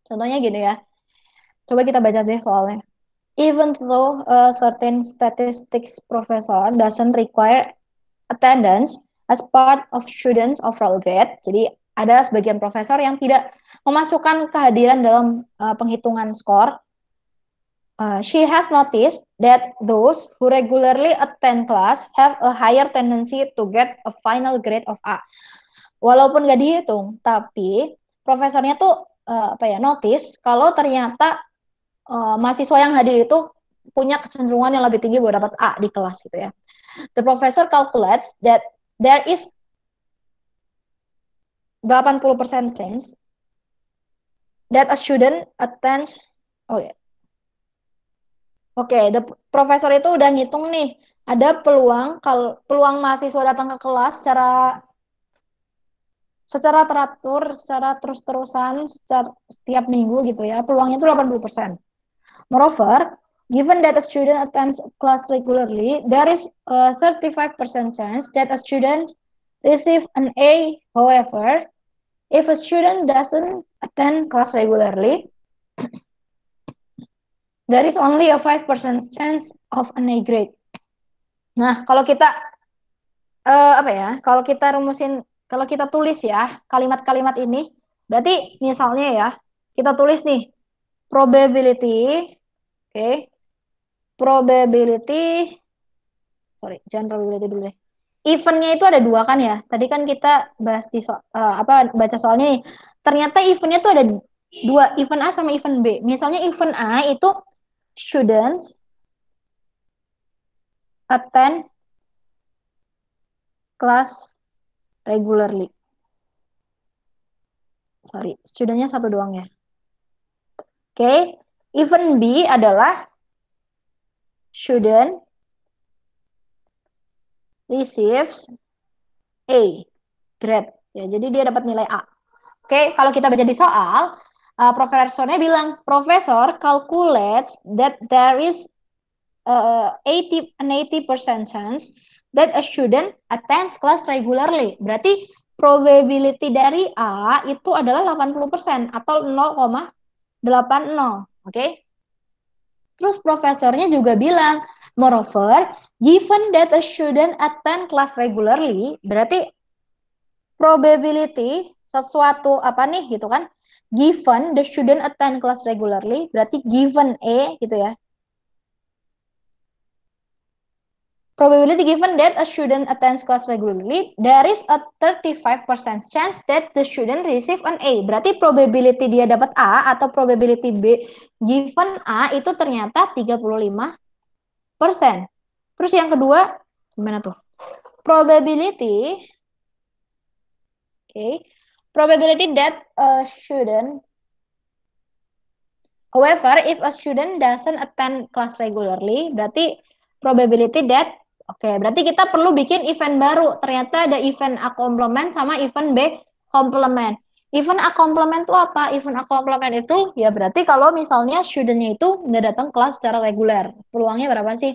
contohnya gini ya. Coba kita baca deh soalnya. Even though a certain statistics professor doesn't require attendance as part of students' overall grade. Jadi ada sebagian profesor yang tidak memasukkan kehadiran dalam penghitungan skor. She has noticed that those who regularly attend class have a higher tendency to get a final grade of A. Walaupun gak dihitung, tapi profesornya tuh apa ya notice kalau ternyata mahasiswa yang hadir itu punya kecenderungan yang lebih tinggi buat dapat A di kelas gitu ya. The professor calculates that there is 80% chance that a student attends. Oh ya. Oke, the profesor itu udah ngitung nih, ada peluang kalau peluang mahasiswa datang ke kelas secara teratur, secara terus-terusan, secara setiap minggu gitu ya. Peluangnya itu 80%. Moreover, given that a student attends class regularly, there is a 35% chance that a student receive an A. However, if a student doesn't attend class regularly, there is only a 5% chance of an A grade. Nah, kalau kita apa ya? Kalau kita tulis ya kalimat-kalimat ini, berarti misalnya ya kita tulis nih probability, oke, okay, probability, sorry, jangan probability dulu deh. Eventnya itu ada dua kan ya. Tadi kan kita bahas di baca soalnya nih. Ternyata eventnya itu ada dua, event A sama event B. Misalnya event A itu students attend class regularly. Sorry, studentnya satu doang ya. Oke, okay. Event B adalah student receives A grade. Ya, jadi dia dapat nilai A. Oke, okay. Kalau kita baca di soal, profesornya bilang, profesor calculates that there is 80% chance that a student attends class regularly. Berarti probability dari A itu adalah 80% atau 0,80. Oke. Terus profesornya juga bilang, moreover, given that a student attend class regularly, berarti probability sesuatu apa nih gitu kan? Given the student attend class regularly, berarti given A gitu ya. Probability given that a student attends class regularly, there is a 35% chance that the student receive an A. Berarti probability dia dapat A atau probability B given A itu ternyata 35%. Terus yang kedua, gimana tuh? Probability, okay, probability that a student, however, if a student doesn't attend class regularly, berarti probability that, oke, berarti kita perlu bikin event baru. Ternyata ada event A complement sama event B complement. Event A complement itu apa? Event A complement itu ya berarti kalau misalnya studentnya itu nggak datang kelas secara reguler. Peluangnya berapa sih?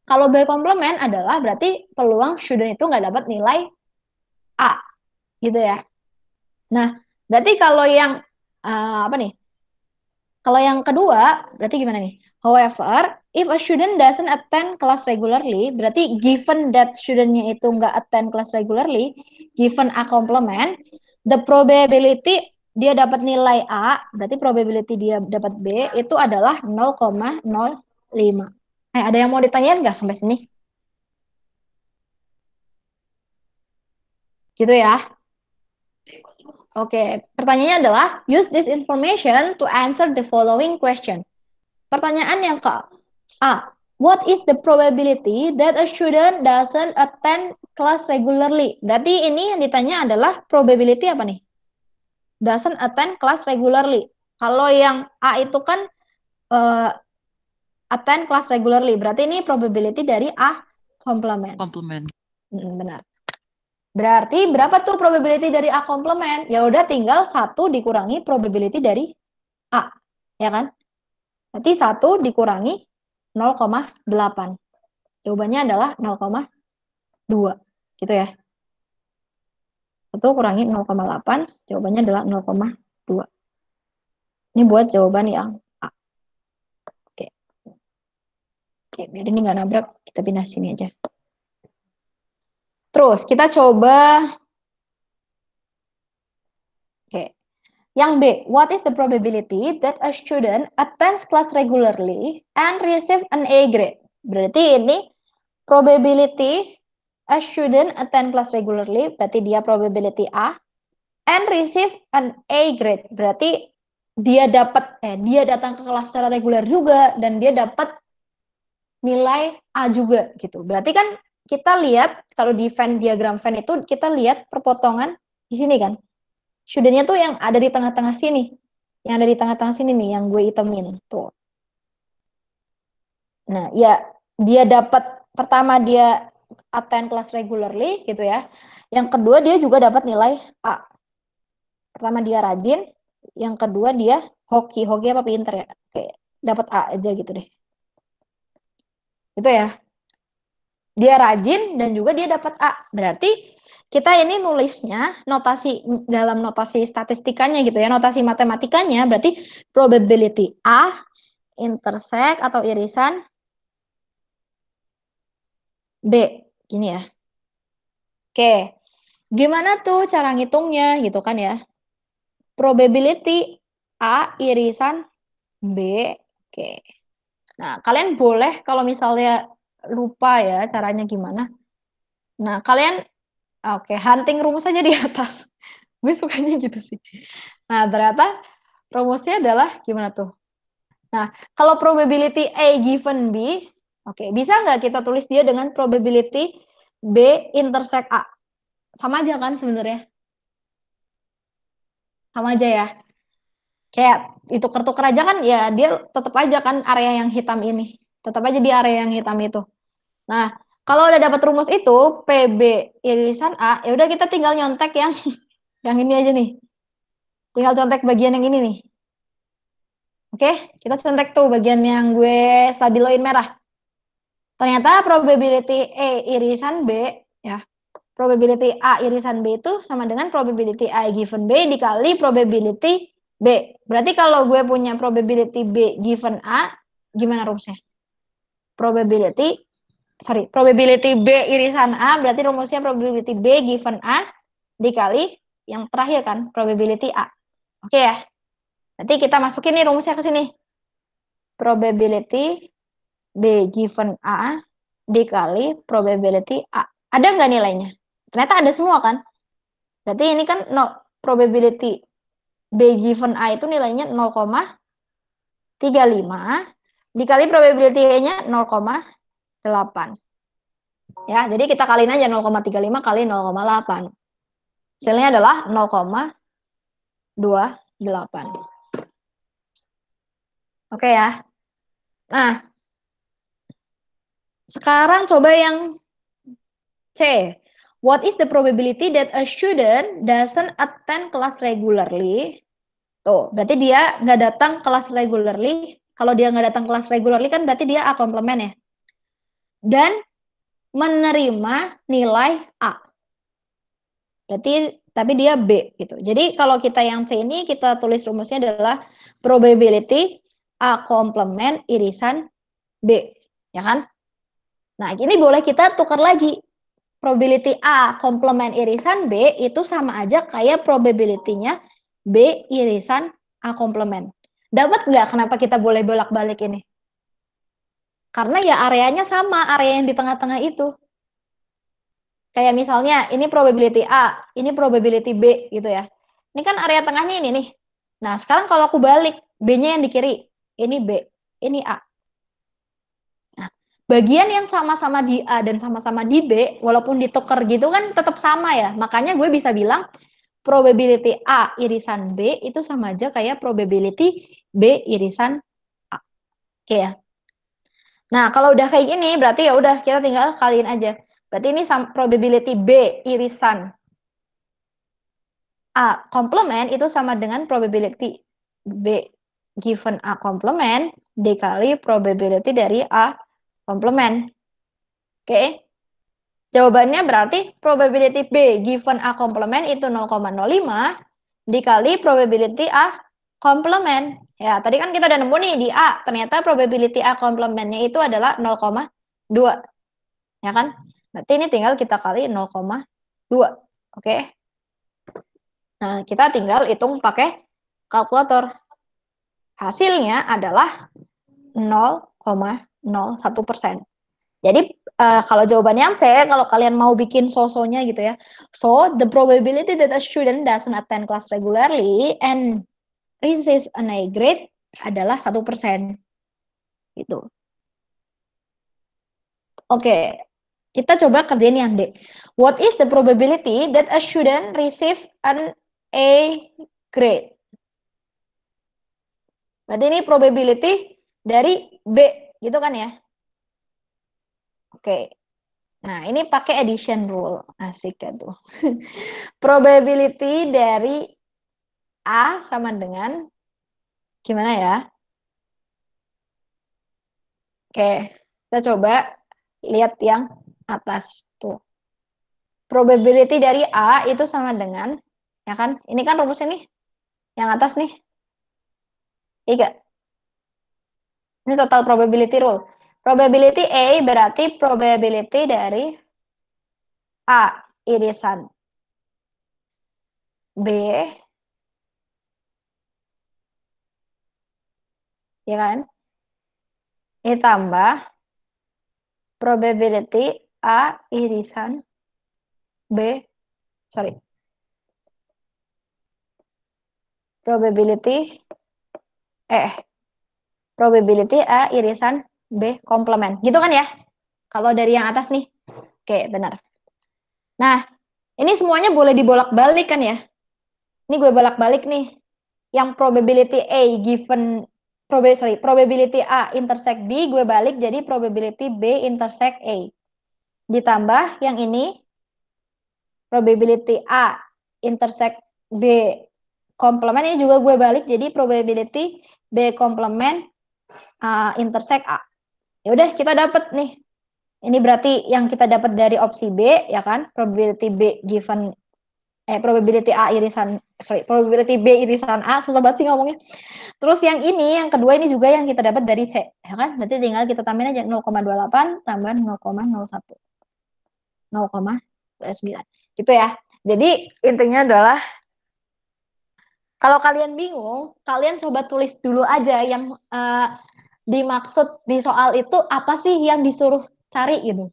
Kalau B complement adalah berarti peluang student itu nggak dapat nilai A, gitu ya. Nah, berarti kalau yang apa nih? Kalau yang kedua, berarti gimana nih? However, if a student doesn't attend class regularly, berarti given that studentnya itu nggak attend class regularly, given A complement, the probability dia dapat nilai A, berarti probability dia dapat B itu adalah 0,05. Ada yang mau ditanyain nggak sampai sini? Gitu ya. Oke, pertanyaannya adalah use this information to answer the following question. Pertanyaan yang ke A. What is the probability that a student doesn't attend class regularly? Berarti ini yang ditanya adalah probability apa nih? Doesn't attend class regularly. Kalau yang A itu kan attend class regularly. Berarti ini probability dari A complement. Complement. Benar. Berarti berapa tuh probability dari A complement? Ya udah tinggal 1 dikurangi probability dari A. Ya kan? Berarti 1 dikurangi 0,8. Jawabannya adalah 0,2. Gitu ya. 1 kurangi 0,8, jawabannya adalah 0,2. Ini buat jawaban yang A. Oke. Oke, biar ini nggak nabrak, kita pindah sini aja. Terus kita coba. Oke. Yang B, what is the probability that a student attends class regularly and receive an A grade? Berarti ini probability a student attend class regularly, berarti dia probability A, and receive an A grade, berarti dia datang ke kelas secara reguler juga dan dia dapat nilai A juga gitu. Berarti kan kita lihat kalau di Venn diagram Venn itu kita lihat perpotongan di sini kan. Studentnya tuh yang ada di tengah-tengah sini. Yang ada di tengah-tengah sini nih yang gue hitamin tuh. Nah, ya dia dapat pertama dia attend class regularly gitu ya. Yang kedua dia juga dapat nilai A. Pertama dia rajin, yang kedua dia hoki apa pinter ya? Oke, dapat A aja gitu deh. Itu ya. Dia rajin dan juga dia dapat A. Berarti kita ini nulisnya notasi dalam notasi statistikanya gitu ya, notasi matematikanya berarti probability A intersect atau irisan B. Gini ya. Oke. Gimana tuh cara ngitungnya gitu kan ya? Probability A irisan B. Oke. Nah, kalian boleh kalau misalnya lupa ya caranya gimana. Nah, kalian hunting rumus aja di atas. Gue sukanya gitu sih. Nah, ternyata rumusnya adalah gimana tuh? Nah, kalau probability A given B, bisa nggak kita tulis dia dengan probability B intersect A? Sama aja kan sebenarnya? Sama aja ya. Kayak itu tuker aja kan ya dia tetap aja kan area yang hitam ini. Tetap aja di area yang hitam itu. Nah, kalau udah dapat rumus itu PB irisan A, ya udah kita tinggal nyontek yang yang ini aja nih. Tinggal contek bagian yang ini nih. Oke, kita contek tuh bagian yang gue stabiloin merah. Ternyata probability A irisan B, ya. Probability A irisan B itu sama dengan probability A given B dikali probability B. Berarti kalau gue punya probability B given A, gimana rumusnya? Probability B irisan A, berarti rumusnya probability B given A dikali yang terakhir kan, probability A. Oke ya. Nanti kita masukin nih rumusnya ke sini. Probability B given A dikali probability A. Ada nggak nilainya? Ternyata ada semua kan? Berarti ini kan probability B given A itu nilainya 0,35 dikali probability A-nya 0,8. Ya, jadi kita kaliin aja 0,35 kali 0,8. Hasilnya adalah 0,28. Oke ya. Nah, sekarang coba yang C. What is the probability that a student doesn't attend class regularly? Tuh, berarti dia nggak datang kelas regularly. Kalau dia nggak datang kelas regularly kan berarti dia A komplement ya. Dan menerima nilai A. Berarti tapi dia B gitu. Jadi kalau kita yang C ini kita tulis rumusnya adalah probability A komplement irisan B, ya kan? Nah, ini boleh kita tukar lagi. Probability A komplement irisan B itu sama aja kayak probability-nya B irisan A komplement. Dapat nggak kenapa kita boleh bolak-balik ini? Karena ya areanya sama, area yang di tengah-tengah itu. Kayak misalnya ini probability A, ini probability B gitu ya. Ini kan area tengahnya ini nih. Nah, sekarang kalau aku balik, B-nya yang di kiri, ini B, ini A. Nah, bagian yang sama-sama di A dan sama-sama di B, walaupun ditukar gitu kan tetap sama ya. Makanya gue bisa bilang probability A irisan B itu sama aja kayak probability B irisan A. Oke ya. Nah, kalau udah kayak gini berarti ya udah kita tinggal kaliin aja. Berarti ini probability B irisan A komplement itu sama dengan probability B given A komplement dikali probability dari A komplement. Oke. Jawabannya berarti probability B given A komplement itu 0,05 dikali probability A komplement. Ya, tadi kan kita udah nemu nih di A, ternyata probability A komplementnya itu adalah 0,2. Ya kan? Berarti ini tinggal kita kali 0,2. Oke. Nah, kita tinggal hitung pakai kalkulator. Hasilnya adalah 0,01%. Jadi kalau jawabannya C, kalau kalian mau bikin so-sonya gitu ya. So, the probability that a student doesn't attend class regularly and receives an A grade adalah 1%. Gitu. Oke, kita coba kerjain yang D. What is the probability that a student receives an A grade? Berarti ini probability dari B, gitu kan ya? Oke. Nah, ini pakai addition rule. Asik ya tuh. Probability dari A sama dengan gimana ya? Oke, kita coba lihat yang atas tuh. Probability dari A itu sama dengan, ya kan? Ini kan rumusnya nih, yang atas nih. 3. Ini total probability rule. Probability A berarti probability dari A irisan B, ya kan? Ditambah probability A irisan B, sorry. Probability A irisan B komplement. Gitu kan ya? Kalau dari yang atas nih. Oke, benar. Nah, ini semuanya boleh dibolak-balik kan ya? Ini gue bolak-balik nih. Yang probability A given probability A intersect B, gue balik jadi probability B intersect A. Ditambah yang ini probability A intersect B komplement, ini juga gue balik jadi probability B komplement intersect A. Ya udah kita dapat nih Ini berarti yang kita dapat dari opsi B, ya kan? Probability B given, probability A irisan, probability B irisan A, susah banget sih ngomongnya. Terus yang ini, yang kedua ini juga yang kita dapat dari C, ya kan? Berarti tinggal kita tambahin aja 0,28 tambah 0,01. 0,9. Gitu ya. Jadi intinya adalah kalau kalian bingung, kalian coba tulis dulu aja yang dimaksud di soal itu apa sih yang disuruh cari gitu.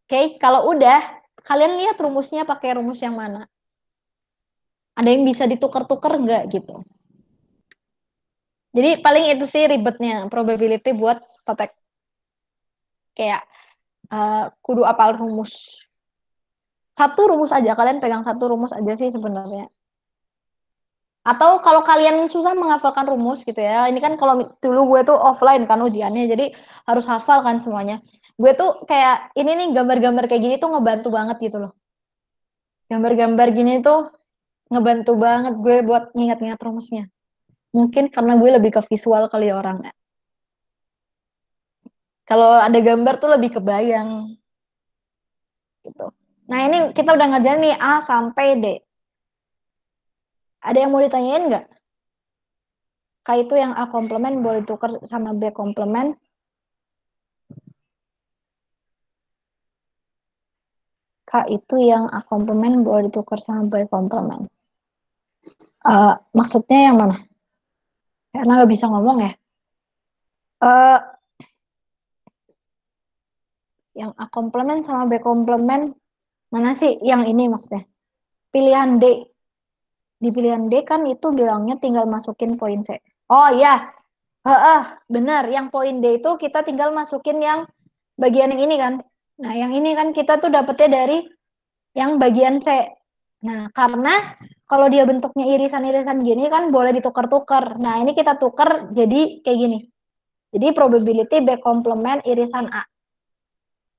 Oke, kalau udah, kalian lihat rumusnya pakai rumus yang mana. Ada yang bisa ditukar-tukar nggak gitu. Jadi paling itu sih ribetnya probability buat statek. Kayak kudu apal rumus. Satu rumus aja, kalian pegang satu rumus aja sih sebenarnya. Atau kalau kalian susah menghafalkan rumus gitu ya, ini kan kalau dulu gue tuh offline kan ujiannya, jadi harus hafal kan semuanya. Gue tuh kayak, ini nih gambar-gambar kayak gini tuh ngebantu banget gitu loh. Gambar-gambar gini tuh ngebantu banget gue buat ngingat-ngingat rumusnya. Mungkin karena gue lebih ke visual kali ya orangnya. Kalau ada gambar tuh lebih kebayang gitu. Nah ini kita udah ngerjain nih A sampai D. Ada yang mau ditanyain nggak? K itu yang A komplement boleh tukar sama B komplement. K itu yang A komplement boleh ditukar sama B komplement. Maksudnya yang mana? Karena nggak bisa ngomong ya. Uh, yang A komplement sama B komplement mana sih? Yang ini maksudnya. Pilihan D. Di pilihan D kan itu bilangnya tinggal masukin poin C. Oh iya, benar. Yang poin D itu kita tinggal masukin yang bagian yang ini kan. Nah, yang ini kan kita tuh dapetnya dari yang bagian C. Nah, karena kalau dia bentuknya irisan-irisan gini kan boleh ditukar-tukar. Nah, ini kita tukar jadi kayak gini. Jadi probability B komplement irisan A.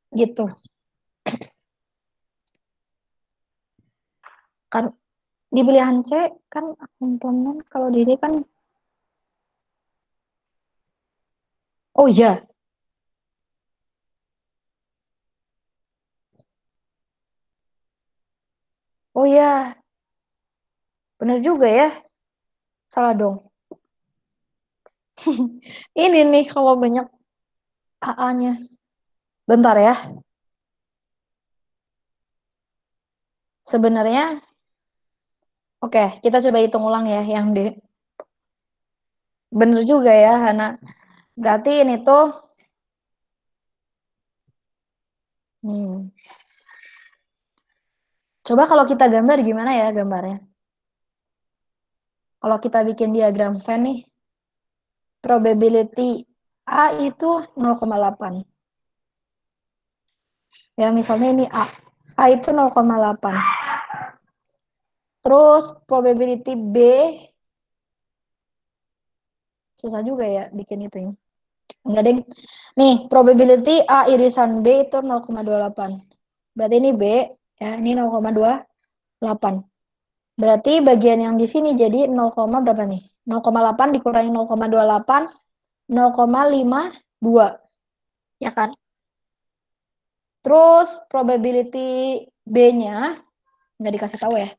Gitu. Kan di pilihan C kan komplement, kalau di D kan, oh iya. Oh iya, benar juga ya. Salah dong. Ini nih kalau banyak AA-nya. Bentar ya. Sebenarnya, oke, kita coba hitung ulang ya yang D. Bener juga ya, Hana. Berarti ini tuh, coba kalau kita gambar gimana ya gambarnya? Kalau kita bikin diagram Venn nih, probability A itu 0,8. Ya, misalnya ini A. A itu 0,8. Terus probability B, susah juga ya bikin itu ya. Enggak, deng. Nih, probability A irisan B itu 0,28. Berarti ini B, ya, ini 0,28. Berarti bagian yang di sini jadi 0, berapa nih? 0,8 dikurangi 0,28, 0,52. Ya kan? Terus probability B-nya nggak dikasih tahu ya.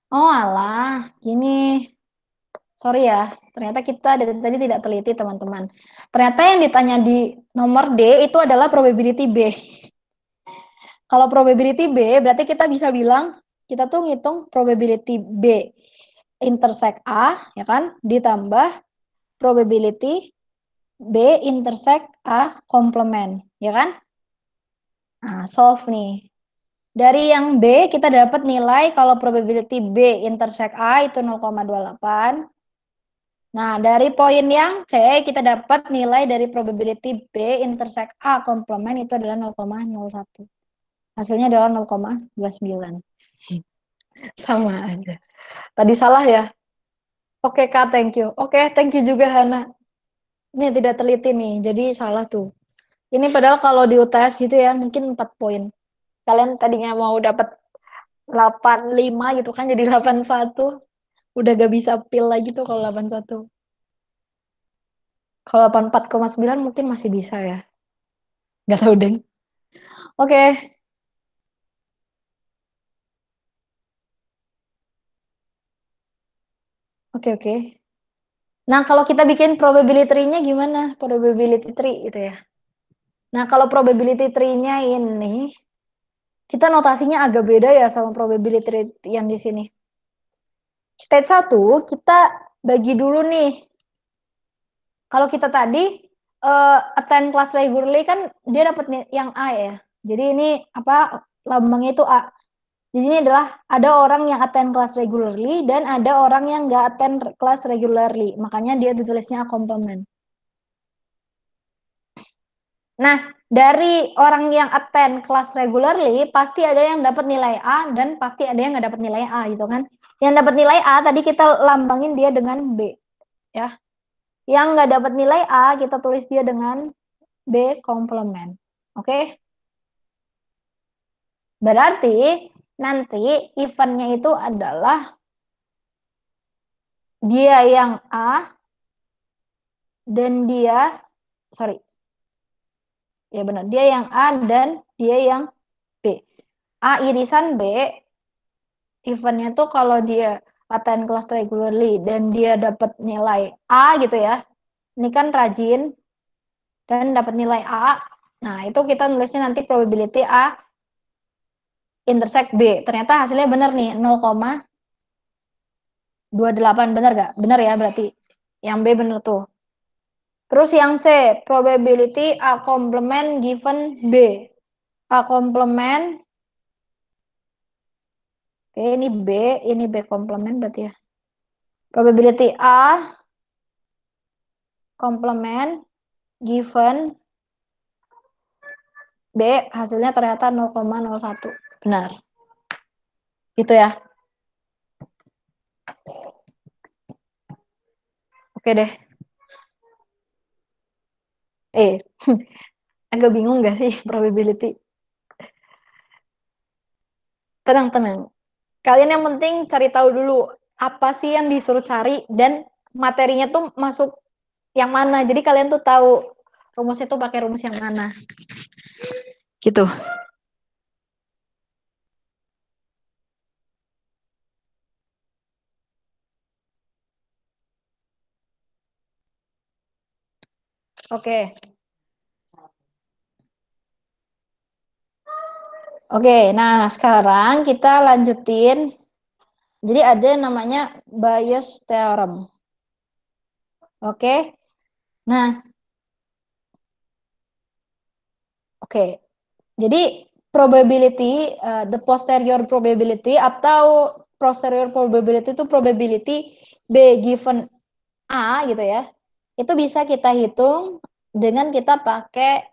Oh alah, gini. Sorry ya, ternyata kita dari tadi tidak teliti teman-teman. Ternyata yang ditanya di nomor D itu adalah probability B. Kalau probability B, berarti kita bisa bilang, kita tuh ngitung probability B intersect A, ya kan, ditambah probability B intersect A komplement, ya kan? Nah, solve nih. Dari yang B, kita dapat nilai kalau probability B intersect A itu 0,28. Nah, dari poin yang C, kita dapat nilai dari probability B intersect A komplement itu adalah 0,01. Hasilnya adalah 0,29. Sama aja. Tadi salah ya? Oke, Kak, thank you. Oke, thank you juga, Hana. Ini tidak teliti nih, jadi salah tuh. Ini padahal kalau di UTS gitu ya, mungkin 4 poin. Kalian tadinya mau dapat 85 gitu kan, jadi 81. Udah gak bisa pil lagi tuh kalau 81. Kalau 84,9 mungkin masih bisa ya. Gak tahu deh. Oke, oke. Nah, kalau kita bikin probability tree-nya gimana? Probability tree gitu ya. Nah, kalau probability tree-nya ini, kita notasinya agak beda ya sama probability tree yang di sini. Stage 1, kita bagi dulu nih. Kalau kita tadi attend class regularly kan dia dapat yang A ya. Jadi ini apa lambangnya itu A. Jadi ini adalah ada orang yang attend class regularly dan ada orang yang nggak attend class regularly. Makanya dia ditulisnya A complement. Nah, dari orang yang attend kelas regularly, pasti ada yang dapat nilai A dan pasti ada yang nggak dapat nilai A gitu kan. Yang dapat nilai A tadi kita lambangin dia dengan B ya. Yang nggak dapat nilai A kita tulis dia dengan B komplement. Oke? Berarti nanti eventnya itu adalah dia yang A dan dia sorry ya benar dia yang A dan dia yang B. A irisan B eventnya tuh kalau dia attend kelas regularly dan dia dapat nilai A gitu ya. Ini kan rajin dan dapat nilai A. Nah, itu kita nulisnya nanti probability A intersect B. Ternyata hasilnya benar nih 0,28 benar gak? Benar ya berarti. Yang B benar tuh. Terus yang C, probability A complement given B. A complement Oke, ini B complement berarti ya. Probability A complement given B hasilnya ternyata 0,01. Benar. Gitu ya. Oke deh. Agak bingung gak sih probability? Tenang. Kalian yang penting cari tahu dulu apa sih yang disuruh cari dan materinya tuh masuk yang mana. Jadi kalian tuh tahu rumusnya tuh pakai rumus yang mana. Gitu. Oke. Oke, nah sekarang kita lanjutin. Jadi ada yang namanya Bayes theorem. Oke. Nah, oke. Jadi probability, the posterior probability atau posterior probability itu probability B given A gitu ya. Itu bisa kita hitung dengan kita pakai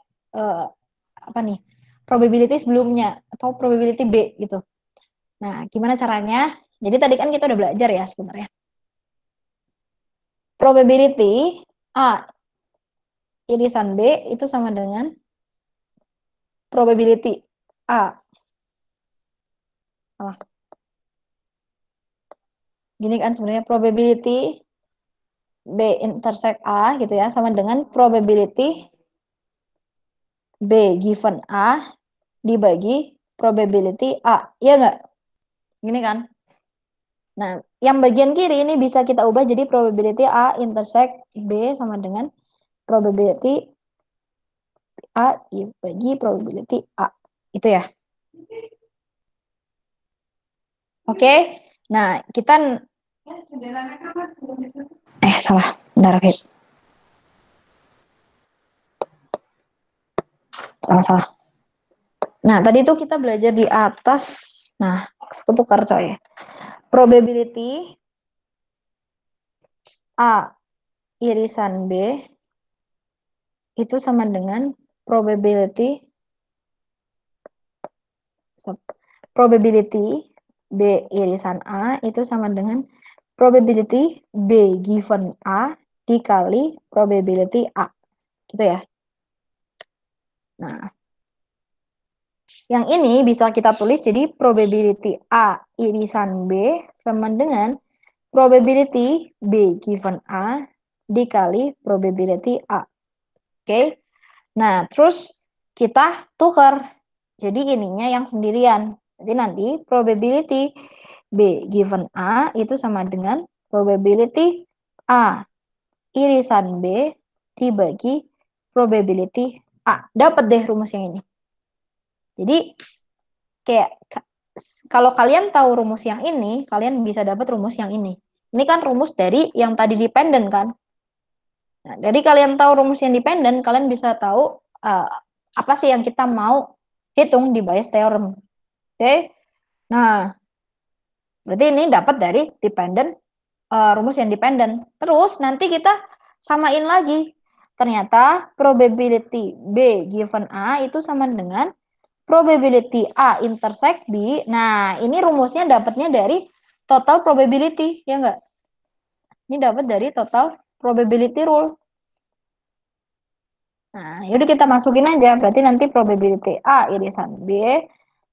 apa nih? Probability sebelumnya atau probability B gitu. Nah, gimana caranya? Jadi tadi kan kita udah belajar ya sebenarnya. Probability A irisan B itu sama dengan probability A. Salah. Gini kan sebenarnya probability B intersect A gitu ya sama dengan probability B given A dibagi probability A. Iya nggak? Gini kan? Nah, yang bagian kiri ini bisa kita ubah jadi probability A intersect B sama dengan probability A dibagi probability A. Itu ya. Oke. Nah, kita salah. Bentar, oke. Salah. Nah, tadi itu kita belajar di atas. Nah, ketukar coy. Probability A irisan B itu sama dengan probability B irisan A itu sama dengan probability B given A dikali probability A. Gitu ya. Nah, yang ini bisa kita tulis jadi probability A irisan B sama dengan probability B given A dikali probability A. Oke. Nah, terus kita tukar. Jadi ininya yang sendirian. Jadi nanti probability B given A itu sama dengan probability A irisan B dibagi probability A. Dapat deh rumus yang ini. Jadi kayak kalau kalian tahu rumus yang ini, kalian bisa dapat rumus yang ini. Ini kan rumus dari yang tadi dependent kan. Nah, jadi kalian tahu rumus yang dependent, kalian bisa tahu apa sih yang kita mau hitung di Bayes theorem. Oke. Nah, berarti ini dapat dari dependent rumus yang dependent. Terus nanti kita samain lagi. Ternyata probability B given A itu sama dengan probability A intersect B. Nah, ini rumusnya dapatnya dari total probability, ya enggak? Ini dapat dari total probability rule. Nah, yaudah kita masukin aja. Berarti nanti probability A irisan B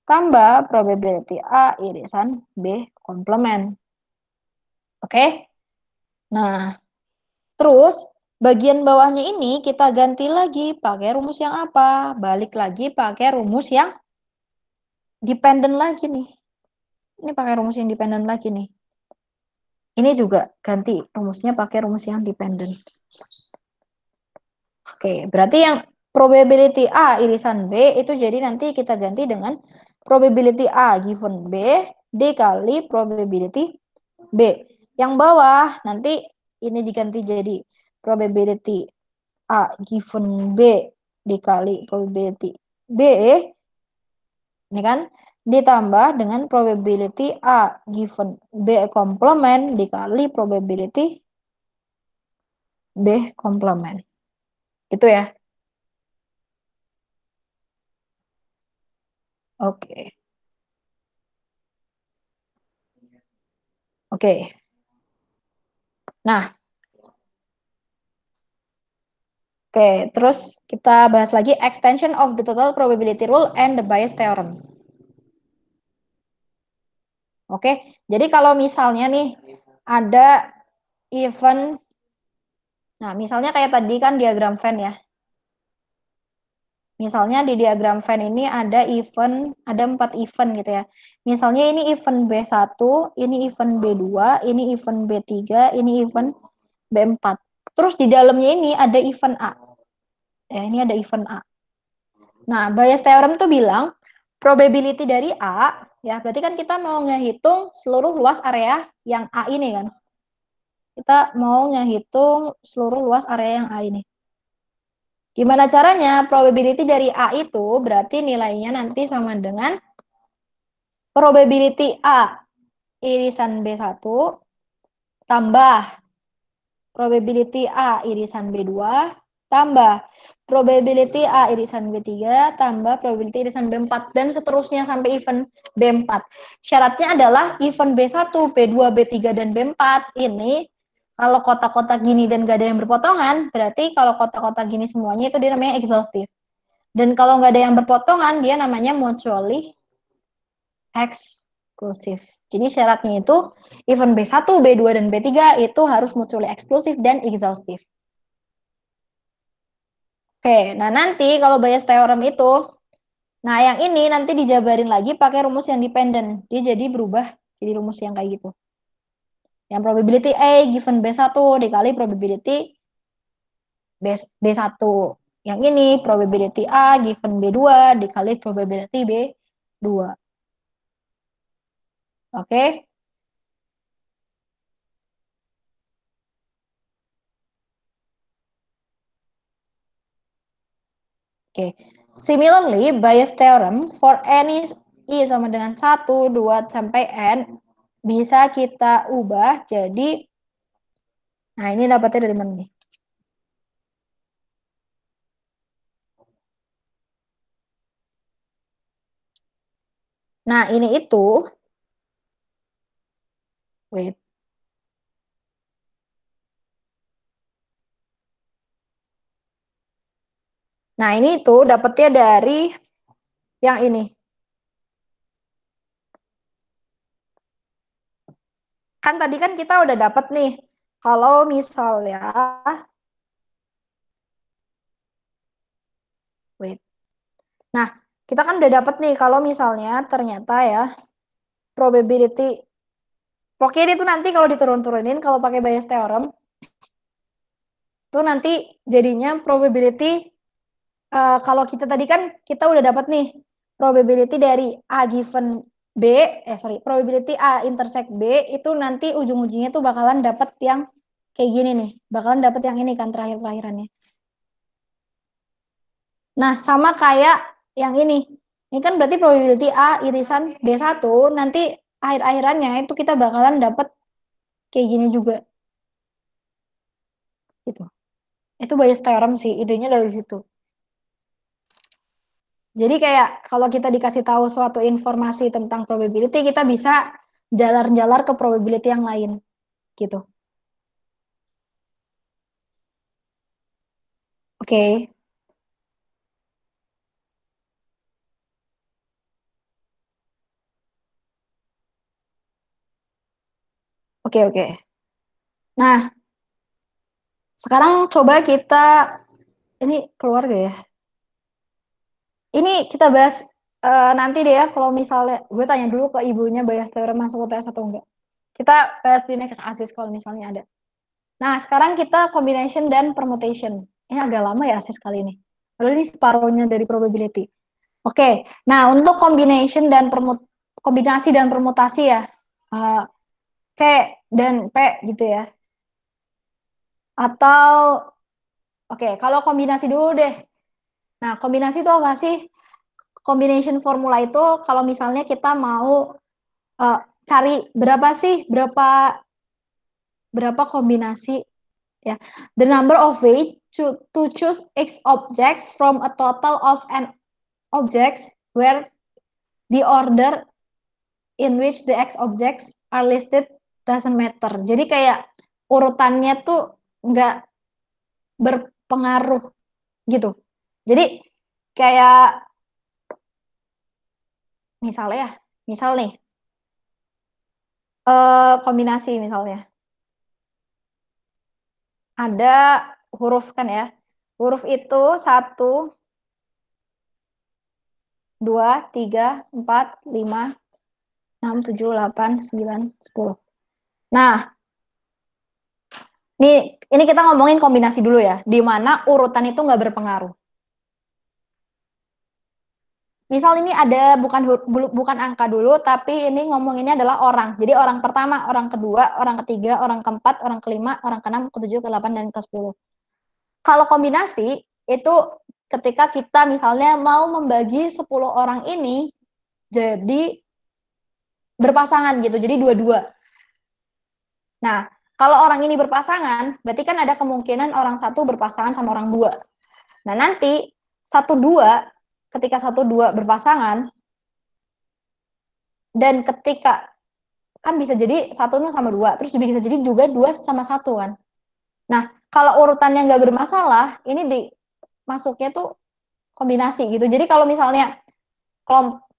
tambah probability A irisan B komplement. Oke? Nah, terus bagian bawahnya ini kita ganti lagi pakai rumus yang apa? Balik lagi pakai rumus yang dependent lagi nih. Ini pakai rumus yang dependent lagi nih. Ini juga ganti rumusnya pakai rumus yang dependent. Oke, berarti yang probability A irisan B itu jadi nanti kita ganti dengan probability A given B dikali probability B. Yang bawah nanti ini diganti jadi probability A given B dikali probability B. Ini kan ditambah dengan probability A given B komplement dikali probability B komplement. Itu ya. Oke. Oke. Nah, oke, terus kita bahas lagi extension of the total probability rule and the Bayes theorem. Oke, jadi kalau misalnya nih ada event, nah misalnya kayak tadi kan diagram Venn ya. Misalnya di diagram Venn ini ada event, ada 4 event gitu ya. Misalnya ini event B1, ini event B2, ini event B3, ini event B4. Terus di dalamnya ini ada event A. Ya, ini ada event A. Nah, Bayes theorem tuh bilang probability dari A, ya berarti kan kita mau ngehitung seluruh luas area yang A ini kan. Kita mau ngehitung seluruh luas area yang A ini. Gimana caranya? Probability dari A itu berarti nilainya nanti sama dengan probability A irisan B1 tambah probability A irisan B2 tambah probability A irisan B3 tambah probability irisan B4 dan seterusnya sampai event B4. Syaratnya adalah event B1, B2, B3 dan B4 ini kalau kotak-kotak gini dan gak ada yang berpotongan, berarti kalau kotak-kotak gini semuanya itu dia namanya exhaustive. Dan kalau nggak ada yang berpotongan, dia namanya mutually exclusive. Jadi syaratnya itu event B1, B2, dan B3 itu harus mutually exclusive dan exhaustive. Oke, nah nanti kalau Bayes theorem itu, nah yang ini nanti dijabarin lagi pakai rumus yang dependent. Dia jadi berubah jadi rumus yang kayak gitu. Yang probability A given B1 dikali probability B1. Yang ini probability A given B2 dikali probability B2. Oke. Oke. Similarly, Bayes theorem for any I sama dengan 1, 2, sampai N bisa kita ubah jadi, nah ini dapatnya dari mana nih? Nah ini itu, wait, Nah, ini tuh dapetnya dari yang ini. Kan tadi kan kita udah dapet nih, kalau misalnya, wait. Nah, kita kan udah dapet nih, kalau misalnya ternyata ya, probability, pokoknya itu nanti kalau diturun-turunin, kalau pakai Bayes theorem, itu nanti jadinya probability, kalau kita tadi kan kita udah dapat nih probability dari A given B, probability A intersect B itu nanti ujung-ujungnya tuh bakalan dapat yang kayak gini nih, bakalan dapat yang ini kan terakhir-terakhirannya. Nah, sama kayak yang ini. Ini kan berarti probability A irisan B1 nanti akhir-akhirannya itu kita bakalan dapat kayak gini juga. Gitu. Itu Bayes theorem sih, idenya dari situ. Jadi kayak kalau kita dikasih tahu suatu informasi tentang probability, kita bisa jalar-jalar ke probability yang lain, gitu. Oke, oke. Nah, sekarang coba kita, ini keluar gak ya? Ini kita bahas nanti deh ya, kalau misalnya, gue tanya dulu ke ibunya Bayes theorem masuk UTS atau enggak. Kita bahas di next ASIS kalau misalnya ada. Nah, sekarang kita combination dan permutation. Ini agak lama ya ASIS kali ini. Lalu ini separuhnya dari probability. Oke, nah untuk combination dan kombinasi dan permutasi ya, uh, C dan P gitu ya. Atau, oke, kalau kombinasi dulu deh. Nah, kombinasi itu apa sih? Combination formula itu kalau misalnya kita mau uh, cari berapa kombinasi ya. The number of ways to choose X objects from a total of n objects where the order in which the X objects are listed doesn't matter. Jadi kayak urutannya tuh nggak berpengaruh gitu. Jadi kayak misalnya ya, misal nih, kombinasi misalnya. Ada huruf kan ya. Huruf itu 1, 2, 3, 4, 5, 6, 7, 8, 9, 10. Nah, ini kita ngomongin kombinasi dulu ya, di mana urutan itu nggak berpengaruh. Misal ini ada bukan angka dulu, tapi ini ngomonginnya adalah orang. Jadi orang pertama, orang kedua, orang ketiga, orang keempat, orang kelima, orang keenam, ketujuh, ke-8, dan ke-10. Kalau kombinasi, itu ketika kita misalnya mau membagi 10 orang ini jadi berpasangan gitu, jadi dua-dua. Nah, kalau orang ini berpasangan, berarti kan ada kemungkinan orang satu berpasangan sama orang dua. Nah, nanti 1-2, ketika 1-2 berpasangan, dan ketika kan bisa jadi 1 sama 2, terus bisa jadi juga 2 sama 1 kan. Nah, kalau urutannya nggak bermasalah, ini masuknya tuh kombinasi gitu. Jadi kalau misalnya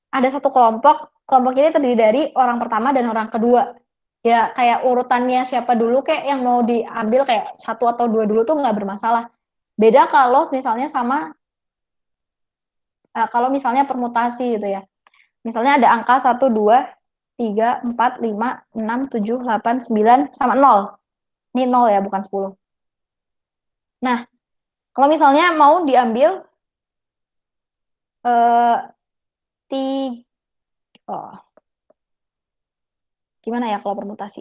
ada satu kelompok ini terdiri dari orang pertama dan orang kedua. Ya kayak urutannya siapa dulu kayak yang mau diambil kayak 1 atau 2 dulu tuh nggak bermasalah. Beda kalau misalnya sama kalau misalnya permutasi gitu ya. Misalnya ada angka 1, 2, 3, 4, 5, 6, 7, 8, 9 sama 0. Ini 0 ya, bukan 10. Nah, kalau misalnya mau diambil oh, gimana ya kalau permutasi?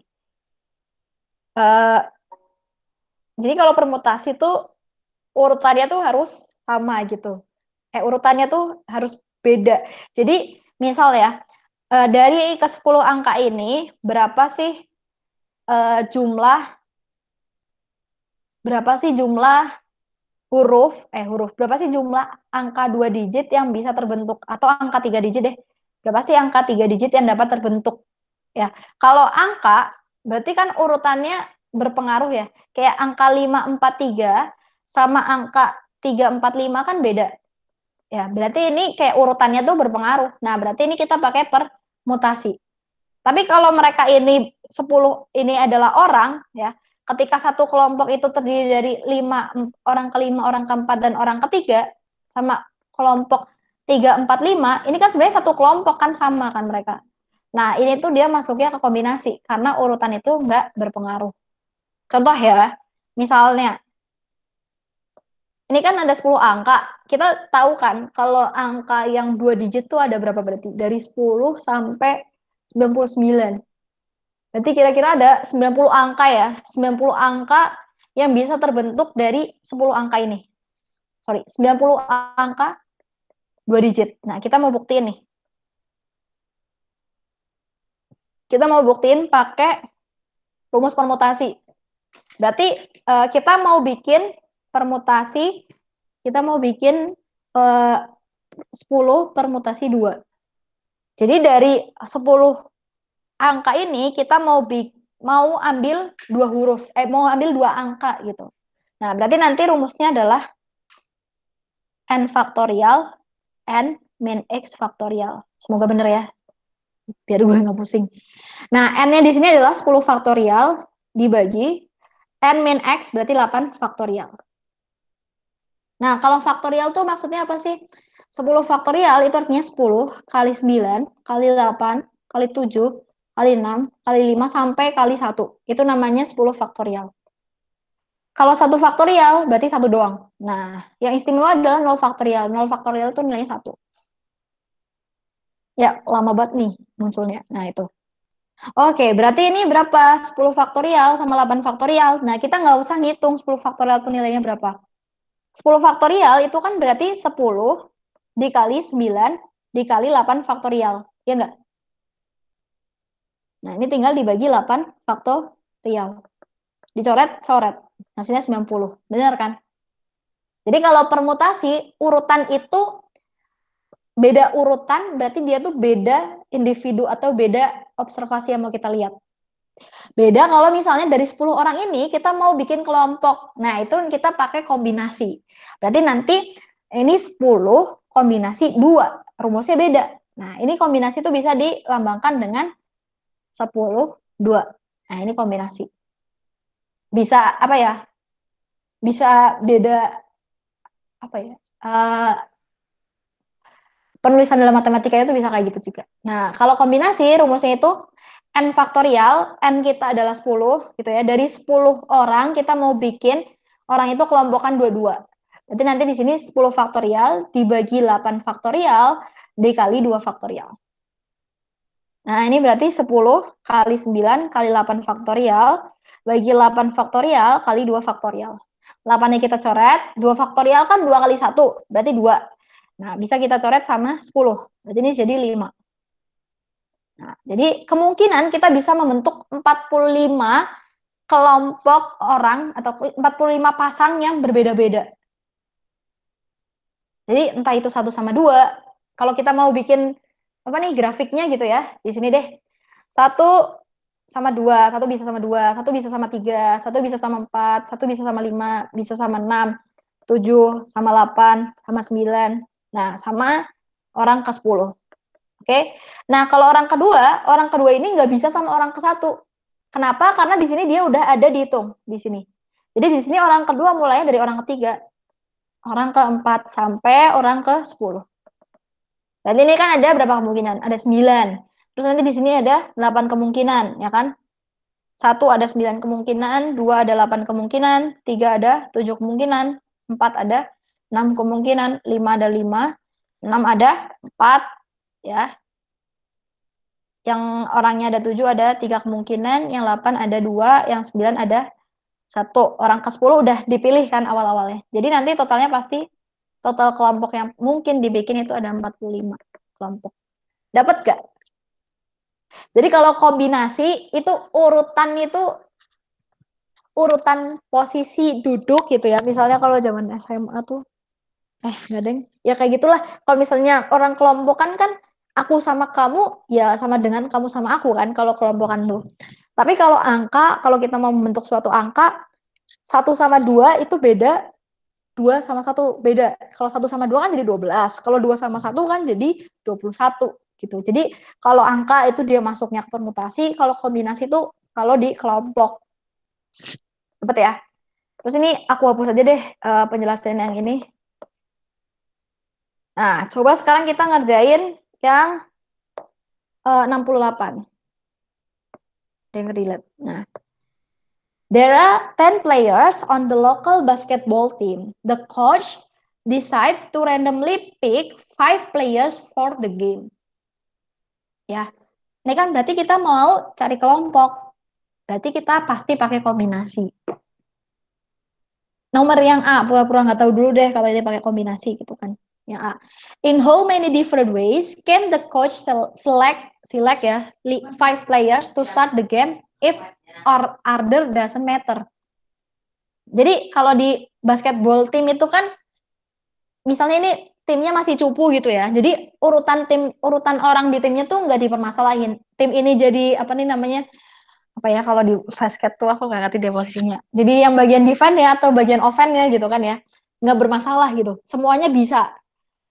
Jadi kalau permutasi tuh urutannya tuh harus sama gitu. Urutannya tuh harus beda. Jadi misal ya, dari ke-10 angka ini berapa sih jumlah huruf berapa sih jumlah angka 2 digit yang bisa terbentuk, atau angka 3 digit deh, berapa sih angka 3 digit yang dapat terbentuk ya. Kalau angka berarti kan urutannya berpengaruh ya, kayak angka 543 sama angka 3, 4, 5 kan beda. Ya, berarti ini kayak urutannya tuh berpengaruh. Nah, berarti ini kita pakai permutasi. Tapi kalau mereka ini 10 ini adalah orang, ya, ketika satu kelompok itu terdiri dari 5, orang kelima, orang keempat, dan orang ketiga, sama kelompok 3, 4, 5, ini kan sebenarnya satu kelompok kan sama kan mereka. Nah, ini tuh dia masuknya ke kombinasi, karena urutan itu nggak berpengaruh. Contoh ya, misalnya, ini kan ada 10 angka, kita tahu kan kalau angka yang 2 digit tuh ada berapa berarti? Dari 10 sampai 99. Berarti kira-kira ada 90 angka ya, 90 angka yang bisa terbentuk dari 10 angka ini. Sorry, 90 angka 2 digit. Nah, kita mau buktiin nih. Kita mau buktiin pakai rumus permutasi. Berarti kita mau bikin permutasi, kita mau bikin 10 permutasi 2. Jadi dari 10 angka ini kita mau ambil 2 huruf, mau ambil 2 angka gitu. Nah, berarti nanti rumusnya adalah n faktorial n min x faktorial. Semoga benar ya, biar gue nggak pusing. Nah, n-nya di sini adalah 10 faktorial dibagi n min x berarti 8 faktorial. Nah, kalau faktorial tuh maksudnya apa sih? 10 faktorial itu artinya 10 kali 9 kali 8 kali 7 kali 6 kali 5 sampai kali 1. Itu namanya 10 faktorial. Kalau 1 faktorial berarti 1 doang. Nah, yang istimewa adalah 0 faktorial. 0 faktorial itu nilainya 1. Ya, lama banget nih munculnya. Nah, itu. Oke, berarti ini berapa? 10 faktorial sama 8 faktorial. Nah, kita nggak usah ngitung 10 faktorial itu nilainya berapa. 10 faktorial itu kan berarti 10 dikali 9 dikali 8 faktorial. Ya nggak? Nah, ini tinggal dibagi 8 faktorial. Dicoret-coret. Hasilnya 90. Benar kan? Jadi kalau permutasi, urutan itu beda urutan, berarti dia tuh beda individu atau beda observasi yang mau kita lihat. Beda kalau misalnya dari 10 orang ini kita mau bikin kelompok. Nah, itu kita pakai kombinasi. Berarti nanti ini 10 kombinasi 2. Rumusnya beda. Nah, ini kombinasi itu bisa dilambangkan dengan 10, 2. Nah, ini kombinasi. Bisa apa ya? Bisa beda apa ya? Penulisan dalam matematika itu bisa kayak gitu juga. Nah, kalau kombinasi rumusnya itu n faktorial, n kita adalah 10 gitu ya. Dari 10 orang kita mau bikin orang itu kelompokan 22. Berarti nanti di sini 10 faktorial dibagi 8 faktorial dikali 2 faktorial. Nah, ini berarti 10 kali 9 kali 8 faktorial bagi 8 faktorial kali 2 faktorial. 8-nya kita coret, 2 faktorial kan 2 kali 1, berarti 2. Nah, bisa kita coret sama 10. Berarti ini jadi 5. Nah, jadi kemungkinan kita bisa membentuk 45 kelompok orang atau 45 pasang yang berbeda-beda. Jadi entah itu 1 sama 2. Kalau kita mau bikin apa nih grafiknya gitu ya, di sini deh. 1 sama 2, 1 bisa sama 2, 1 bisa sama 3, 1 bisa sama 4, 1 bisa sama 5, bisa sama 6, 7 sama 8, sama 9. Nah, sama orang ke-10. Oke. Nah, kalau orang kedua ini nggak bisa sama orang ke-1. Kenapa? Karena di sini dia udah ada dihitung di sini. Jadi di sini orang kedua mulainya dari orang ketiga, orang keempat sampai orang ke-10. Berarti ini kan ada berapa kemungkinan? Ada 9. Terus nanti di sini ada 8 kemungkinan, ya kan? 1 ada 9 kemungkinan, 2 ada 8 kemungkinan, 3 ada 7 kemungkinan, 4 ada 6 kemungkinan, 5 ada 5, 6 ada 4, ya. Yang orangnya ada 7 ada 3 kemungkinan, yang 8 ada 2, yang 9 ada 1. Orang ke-10 udah dipilih kan awal-awalnya. Jadi nanti totalnya pasti total kelompok yang mungkin dibikin itu ada 45 kelompok. Dapat gak? Jadi kalau kombinasi itu urutan posisi duduk gitu ya. Misalnya kalau zaman SMA tuh nggak deng. Ya kayak gitulah. Kalau misalnya orang kelompokan kan aku sama kamu ya sama dengan kamu sama aku kan kalau kelompokan tuh. Tapi kalau angka, kalau kita mau membentuk suatu angka 1 sama 2 itu beda 2 sama 1 beda. Kalau 1 sama 2 kan jadi 12. Kalau 2 sama 1 kan jadi 21 gitu. Jadi kalau angka itu dia masuknya ke permutasi, kalau kombinasi itu kalau di kelompok. Cepet ya. Terus ini aku hapus aja deh penjelasan yang ini. Nah, coba sekarang kita ngerjain yang 68. Yang relate. Nah, there are 10 players on the local basketball team. The coach decides to randomly pick 5 players for the game. Ya, ini kan berarti kita mau cari kelompok. Berarti kita pasti pakai kombinasi. Nomor yang A, pura-pura nggak tahu dulu deh kalau dia pakai kombinasi gitu kan. Yang A. In how many different ways can the coach select ya 5 players to start the game if order doesn't matter. Jadi kalau di basketball tim itu kan misalnya ini timnya masih cupu gitu ya. Jadi urutan orang di timnya tuh nggak dipermasalahin. Tim ini jadi apa nih namanya? Apa ya kalau di basket tuh aku nggak ngerti deh posisinya. Jadi yang bagian defense ya atau bagian offense ya gitu kan ya. Nggak bermasalah gitu. Semuanya bisa.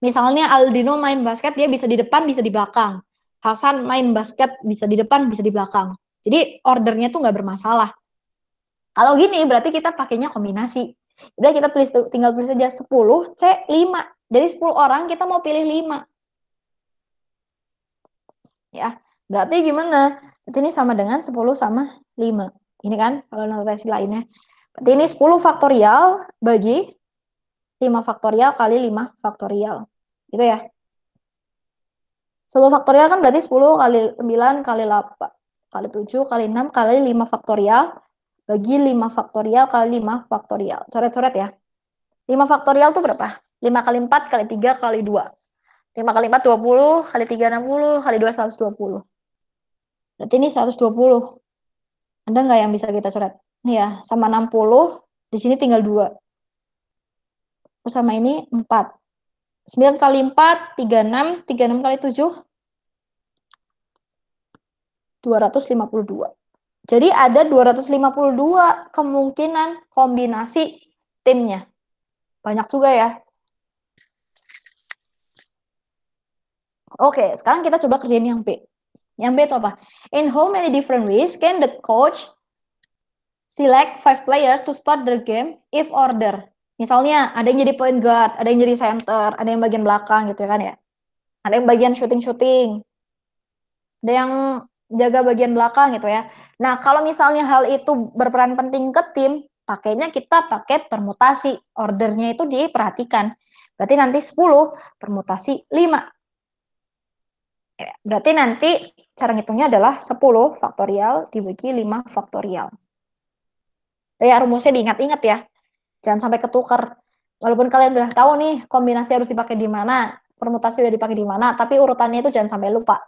Misalnya Aldino main basket dia bisa di depan, bisa di belakang. Hasan main basket bisa di depan, bisa di belakang. Jadi ordernya tuh nggak bermasalah. Kalau gini berarti kita pakainya kombinasi. Udah kita tinggal tulis aja 10 C 5. Dari 10 orang kita mau pilih 5. Ya. Berarti gimana? Berarti ini sama dengan 10 sama 5. Ini kan kalau notasi lainnya. Berarti ini 10 faktorial bagi 5 faktorial kali 5 faktorial. Gitu ya. 10 faktorial kan berarti 10 kali 9 kali 8 kali 7 kali 6 kali 5 faktorial bagi 5 faktorial kali 5 faktorial. Coret-coret ya. 5 faktorial itu berapa? 5 kali 4 kali 3 kali 2. 5 kali 4 20, kali 3 60, kali 2 120. Berarti ini 120. Ada nggak yang bisa kita coret? Ini ya, sama 60, di sini tinggal 2. Terus sama ini 4. 9 kali 4, 36, 36 kali 7, 252. Jadi ada 252 kemungkinan kombinasi timnya. Banyak juga ya. Oke, sekarang kita coba kerjain yang B. Yang B itu apa? In how many different ways can the coach select 5 players to start the game if order? Misalnya ada yang jadi point guard, ada yang jadi center, ada yang bagian belakang gitu kan ya. Ada yang bagian shooting-shooting. Ada yang jaga bagian belakang gitu ya. Nah, kalau misalnya hal itu berperan penting ke tim, pakainya kita pakai permutasi. Ordernya itu diperhatikan. Berarti nanti 10 permutasi 5. Berarti nanti cara ngitungnya adalah 10 faktorial dibagi 5 faktorial. Ya, rumusnya diingat-ingat ya. Jangan sampai ketukar. Walaupun kalian udah tahu nih kombinasi harus dipakai di mana, permutasi udah dipakai di mana, tapi urutannya itu jangan sampai lupa.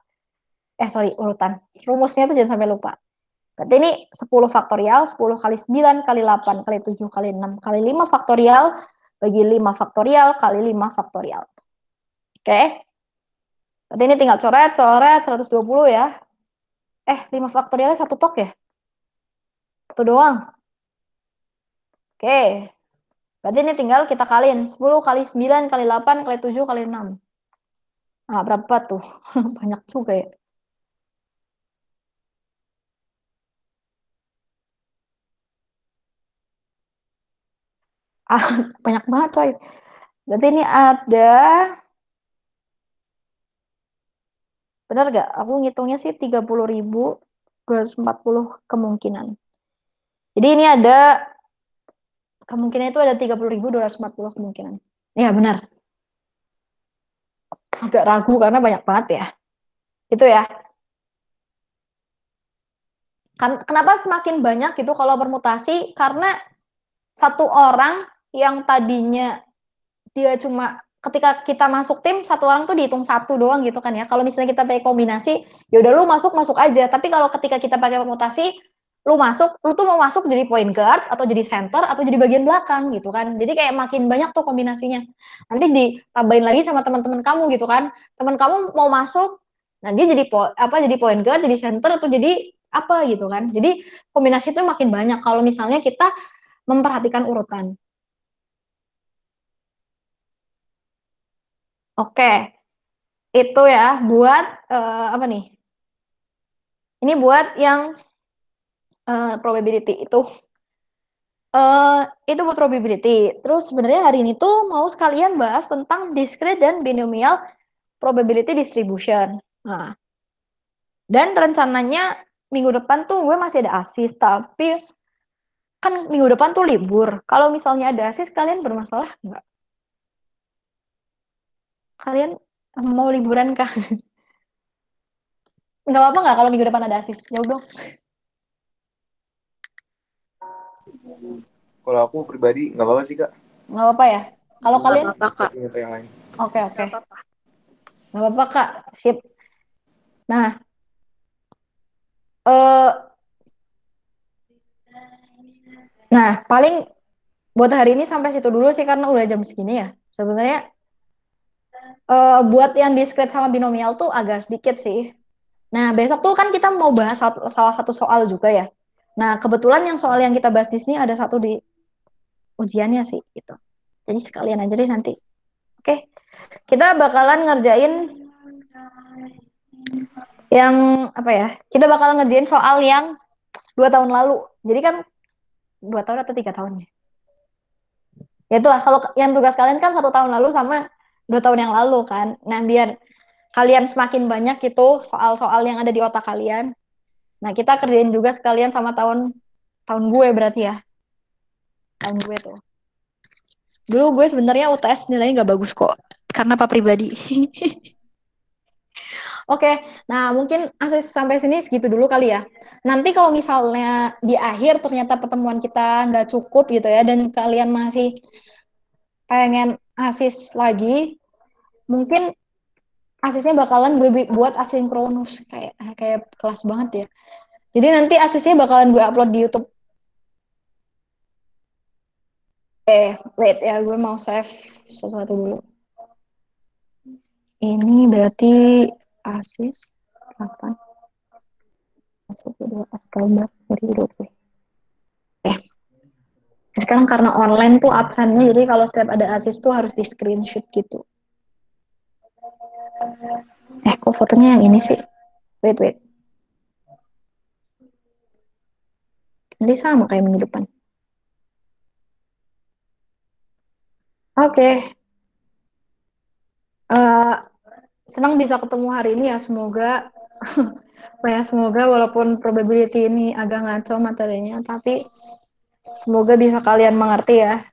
Urutan. Rumusnya itu jangan sampai lupa. Berarti ini 10 faktorial, 10 kali 9 kali 8 kali 7 kali 6 kali 5 faktorial bagi 5 faktorial kali 5 faktorial. Oke. Berarti ini tinggal coret 120 ya. 5 faktorialnya satu tok ya? Satu doang. Oke. Berarti ini tinggal kita kaliin. 10 kali 9 kali 8 kali 7 kali 6. Nah, berapa tuh? Banyak juga ya. Banyak banget coy. Berarti ini ada, benar gak? Aku ngitungnya sih 30.240 kemungkinan. Jadi ini ada, kemungkinan itu ada 30.240 kemungkinan. Ya benar. Agak ragu karena banyak banget ya. Itu ya. Kenapa semakin banyak gitu kalau permutasi? Karena satu orang yang tadinya dia cuma ketika kita masuk tim satu orang tuh dihitung satu doang gitu kan ya. Kalau misalnya kita pakai kombinasi, ya udah lu masuk aja. Tapi kalau ketika kita pakai permutasi, lu tuh mau masuk jadi point guard atau jadi center atau jadi bagian belakang gitu kan. Jadi kayak makin banyak tuh kombinasinya. Nanti ditambahin lagi sama teman-teman kamu gitu kan. Teman kamu mau masuk, nah dia jadi point guard, jadi center atau jadi apa gitu kan. Jadi kombinasi itu makin banyak kalau misalnya kita memperhatikan urutan. Oke, itu ya buat apa nih? Ini buat yang probability itu buat probability. Terus sebenarnya hari ini tuh mau sekalian bahas tentang discrete dan binomial probability distribution. Nah, dan rencananya minggu depan tuh gue masih ada ASIS, tapi kan minggu depan tuh libur. Kalau misalnya ada ASIS, kalian bermasalah nggak? Kalian mau liburan kah? Nggak apa-apa nggak kalau minggu depan ada ASIS? Jawab dong. Kalau aku pribadi nggak apa-apa sih, Kak. Nggak apa-apa ya? Kalau Nggak kalian? apa-apa, Kak. Tapi yang lain. Oke, oke. Nggak apa-apa, Kak. Sip. Nah, eh paling buat hari ini sampai situ dulu sih karena udah jam segini ya. Sebenarnya buat yang discrete sama binomial tuh agak sedikit sih. Nah, besok tuh kan kita mau bahas salah satu soal juga ya. Nah, kebetulan yang soal yang kita bahas di sini ada satu di ujiannya sih gitu. Jadi sekalian aja deh nanti. Oke, kita bakalan ngerjain yang apa ya? Kita bakalan ngerjain soal yang 2 tahun lalu. Jadi kan 2 tahun atau 3 tahun ya? Ya itulah kalau yang tugas kalian kan 1 tahun lalu sama 2 tahun yang lalu kan. Nah, biar kalian semakin banyak itu soal-soal yang ada di otak kalian. Nah, kita kerjain juga sekalian sama tahun tahun gue berarti ya. Tahun gue tuh. Dulu gue sebenarnya UTS nilainya nggak bagus kok. Karena apa pribadi. Oke, nah mungkin akses sampai sini segitu dulu kali ya. Nanti kalau misalnya di akhir ternyata pertemuan kita nggak cukup gitu ya, dan kalian masih pengen asis lagi, mungkin asisnya bakalan gue buat asinkronus kayak kayak kelas banget ya. Jadi nanti asisnya bakalan gue upload di YouTube. Wait ya, gue mau save sesuatu dulu. Ini berarti asis 8 2 Oktober 2020. Sekarang karena online tuh absennya, jadi kalau setiap ada asis tuh harus di screenshot gitu. Kok fotonya yang ini sih? Wait. Nanti sama kayak minggu depan. Oke. Senang bisa ketemu hari ini ya. Semoga semoga walaupun probability ini agak ngaco materinya, tapi semoga bisa kalian mengerti ya.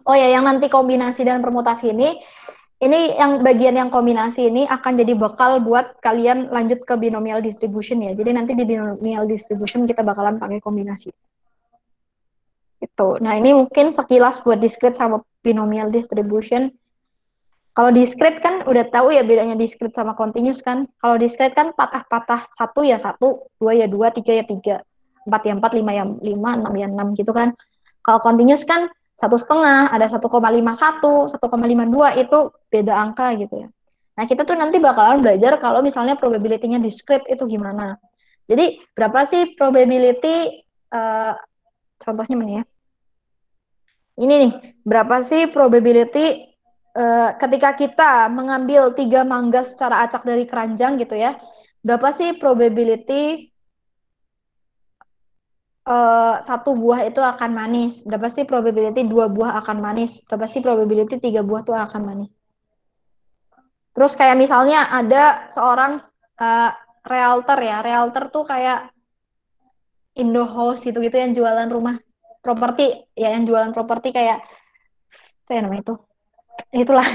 Oh ya, yang nanti kombinasi dan permutasi ini yang bagian yang kombinasi ini akan jadi bekal buat kalian lanjut ke binomial distribution ya. Jadi nanti di binomial distribution kita bakalan pakai kombinasi. Itu. Nah, ini mungkin sekilas buat discrete sama binomial distribution. Kalau discrete kan udah tahu ya bedanya discrete sama continuous kan. Kalau discrete kan patah-patah, satu ya satu, dua ya dua, tiga ya tiga, empat ya empat, lima ya lima, enam ya enam gitu kan. Kalau continuous kan 1,5, ada 1,51, 1,52 itu beda angka gitu ya. Nah, kita tuh nanti bakalan belajar kalau misalnya probability-nya discrete itu gimana. Jadi, berapa sih probability, contohnya mana ya? Ini nih, berapa sih probability ketika kita mengambil 3 mangga secara acak dari keranjang gitu ya, berapa sih probability 1 buah itu akan manis? Berapa sih probability 2 buah akan manis? Berapa sih probability 3 buah itu akan manis? Terus kayak misalnya ada seorang uh, realtor ya, realtor tuh kayak Indohouse gitu-gitu yang jualan rumah properti ya, yang jualan properti kayak apa ya namanya itu? Itulah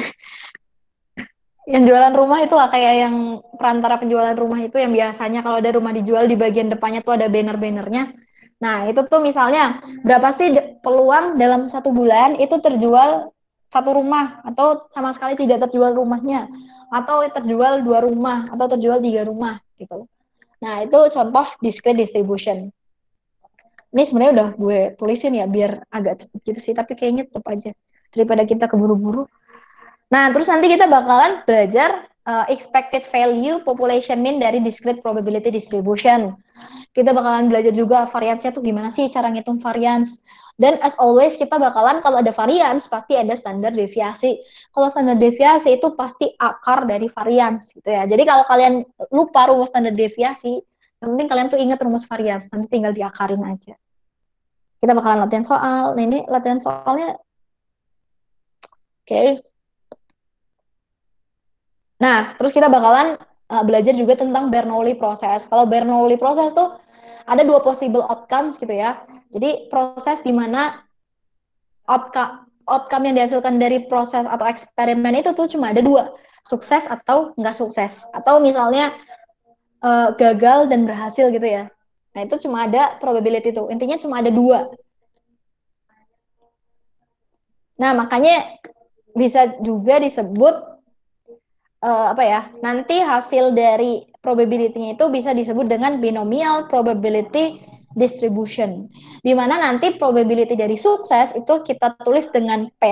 yang jualan rumah itulah kayak yang perantara penjualan rumah itu yang biasanya kalau ada rumah dijual di bagian depannya tuh ada banner-bannernya. Nah, itu tuh misalnya berapa sih peluang dalam 1 bulan itu terjual satu rumah atau sama sekali tidak terjual rumahnya atau terjual 2 rumah atau terjual 3 rumah gitu. Nah, itu contoh discrete distribution. Ini sebenarnya udah gue tulisin ya biar agak cepet gitu sih, tapi kayaknya tetap aja daripada kita keburu-buru. Nah, terus nanti kita bakalan belajar expected value population mean dari discrete probability distribution. Kita bakalan belajar juga variansnya tuh gimana sih cara ngitung varians. Dan as always kita bakalan kalau ada varians pasti ada standar deviasi. Kalau standar deviasi itu pasti akar dari varians gitu ya. Jadi kalau kalian lupa rumus standar deviasi, yang penting kalian tuh ingat rumus varians, nanti tinggal diakarin aja. Kita bakalan latihan soal. Nah, ini latihan soalnya. Oke. Nah, terus kita bakalan belajar juga tentang Bernoulli process. Kalau Bernoulli process tuh ada dua possible outcomes gitu ya. Jadi proses di mana outcome yang dihasilkan dari proses atau eksperimen itu tuh cuma ada dua, sukses atau nggak sukses, atau misalnya gagal dan berhasil gitu ya. Nah itu cuma ada probability tuh, intinya cuma ada dua. Nah makanya bisa juga disebut apa ya, nanti hasil dari probability-nya itu bisa disebut dengan binomial probability distribution, di mana nanti probability dari sukses itu kita tulis dengan P.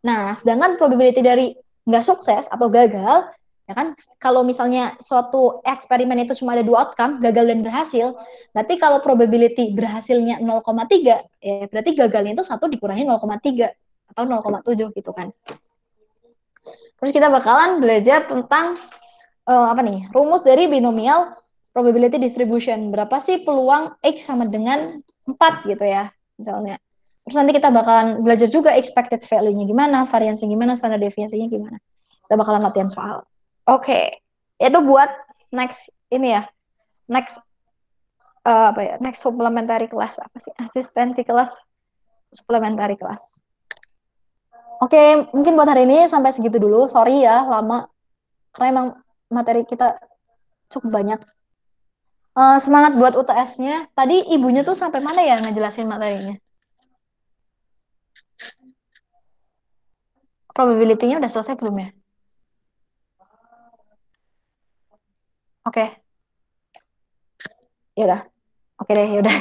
Nah, sedangkan probability dari nggak sukses atau gagal, ya kan, kalau misalnya suatu eksperimen itu cuma ada dua outcome, gagal dan berhasil, berarti kalau probability berhasilnya 0,3, ya berarti gagalnya itu 1 dikurangi 0,3 atau 0,7 gitu kan. Terus kita bakalan belajar tentang apa nih, rumus dari binomial probability distribution. Berapa sih peluang X sama dengan 4 gitu ya, misalnya. Terus nanti kita bakalan belajar juga expected value-nya gimana, variansinya gimana, standar deviasinya gimana. Kita bakalan latihan soal. Oke. Itu buat next ini ya. Next apa ya? Next supplementary class apa sih? Asistensi kelas, supplementary class. Oke, mungkin buat hari ini sampai segitu dulu. Sorry ya, lama. Karena emang materi kita cukup banyak. Semangat buat UTS-nya. Tadi ibunya tuh sampai mana ya ngejelasin materinya? Probability-nya udah selesai belum ya? Oke. Ya udah. Oke deh, ya udah.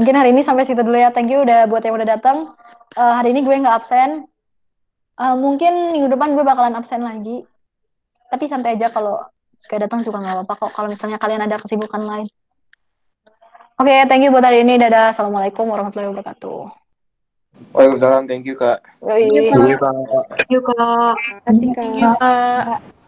Mungkin hari ini sampai situ dulu ya. Thank you udah buat yang udah datang. Hari ini gue nggak absen. Mungkin minggu depan gue bakalan absen lagi. Tapi santai aja, kalau gak datang juga nggak apa-apa kok. Kalau misalnya kalian ada kesibukan lain. Oke, thank you buat hari ini. Dadah. Assalamualaikum warahmatullahi wabarakatuh. Waalaikumsalam, thank you Kak. Yoi. Thank you, Kak. Thank you, Kak. Kasih, Kak. Thank you, Kak.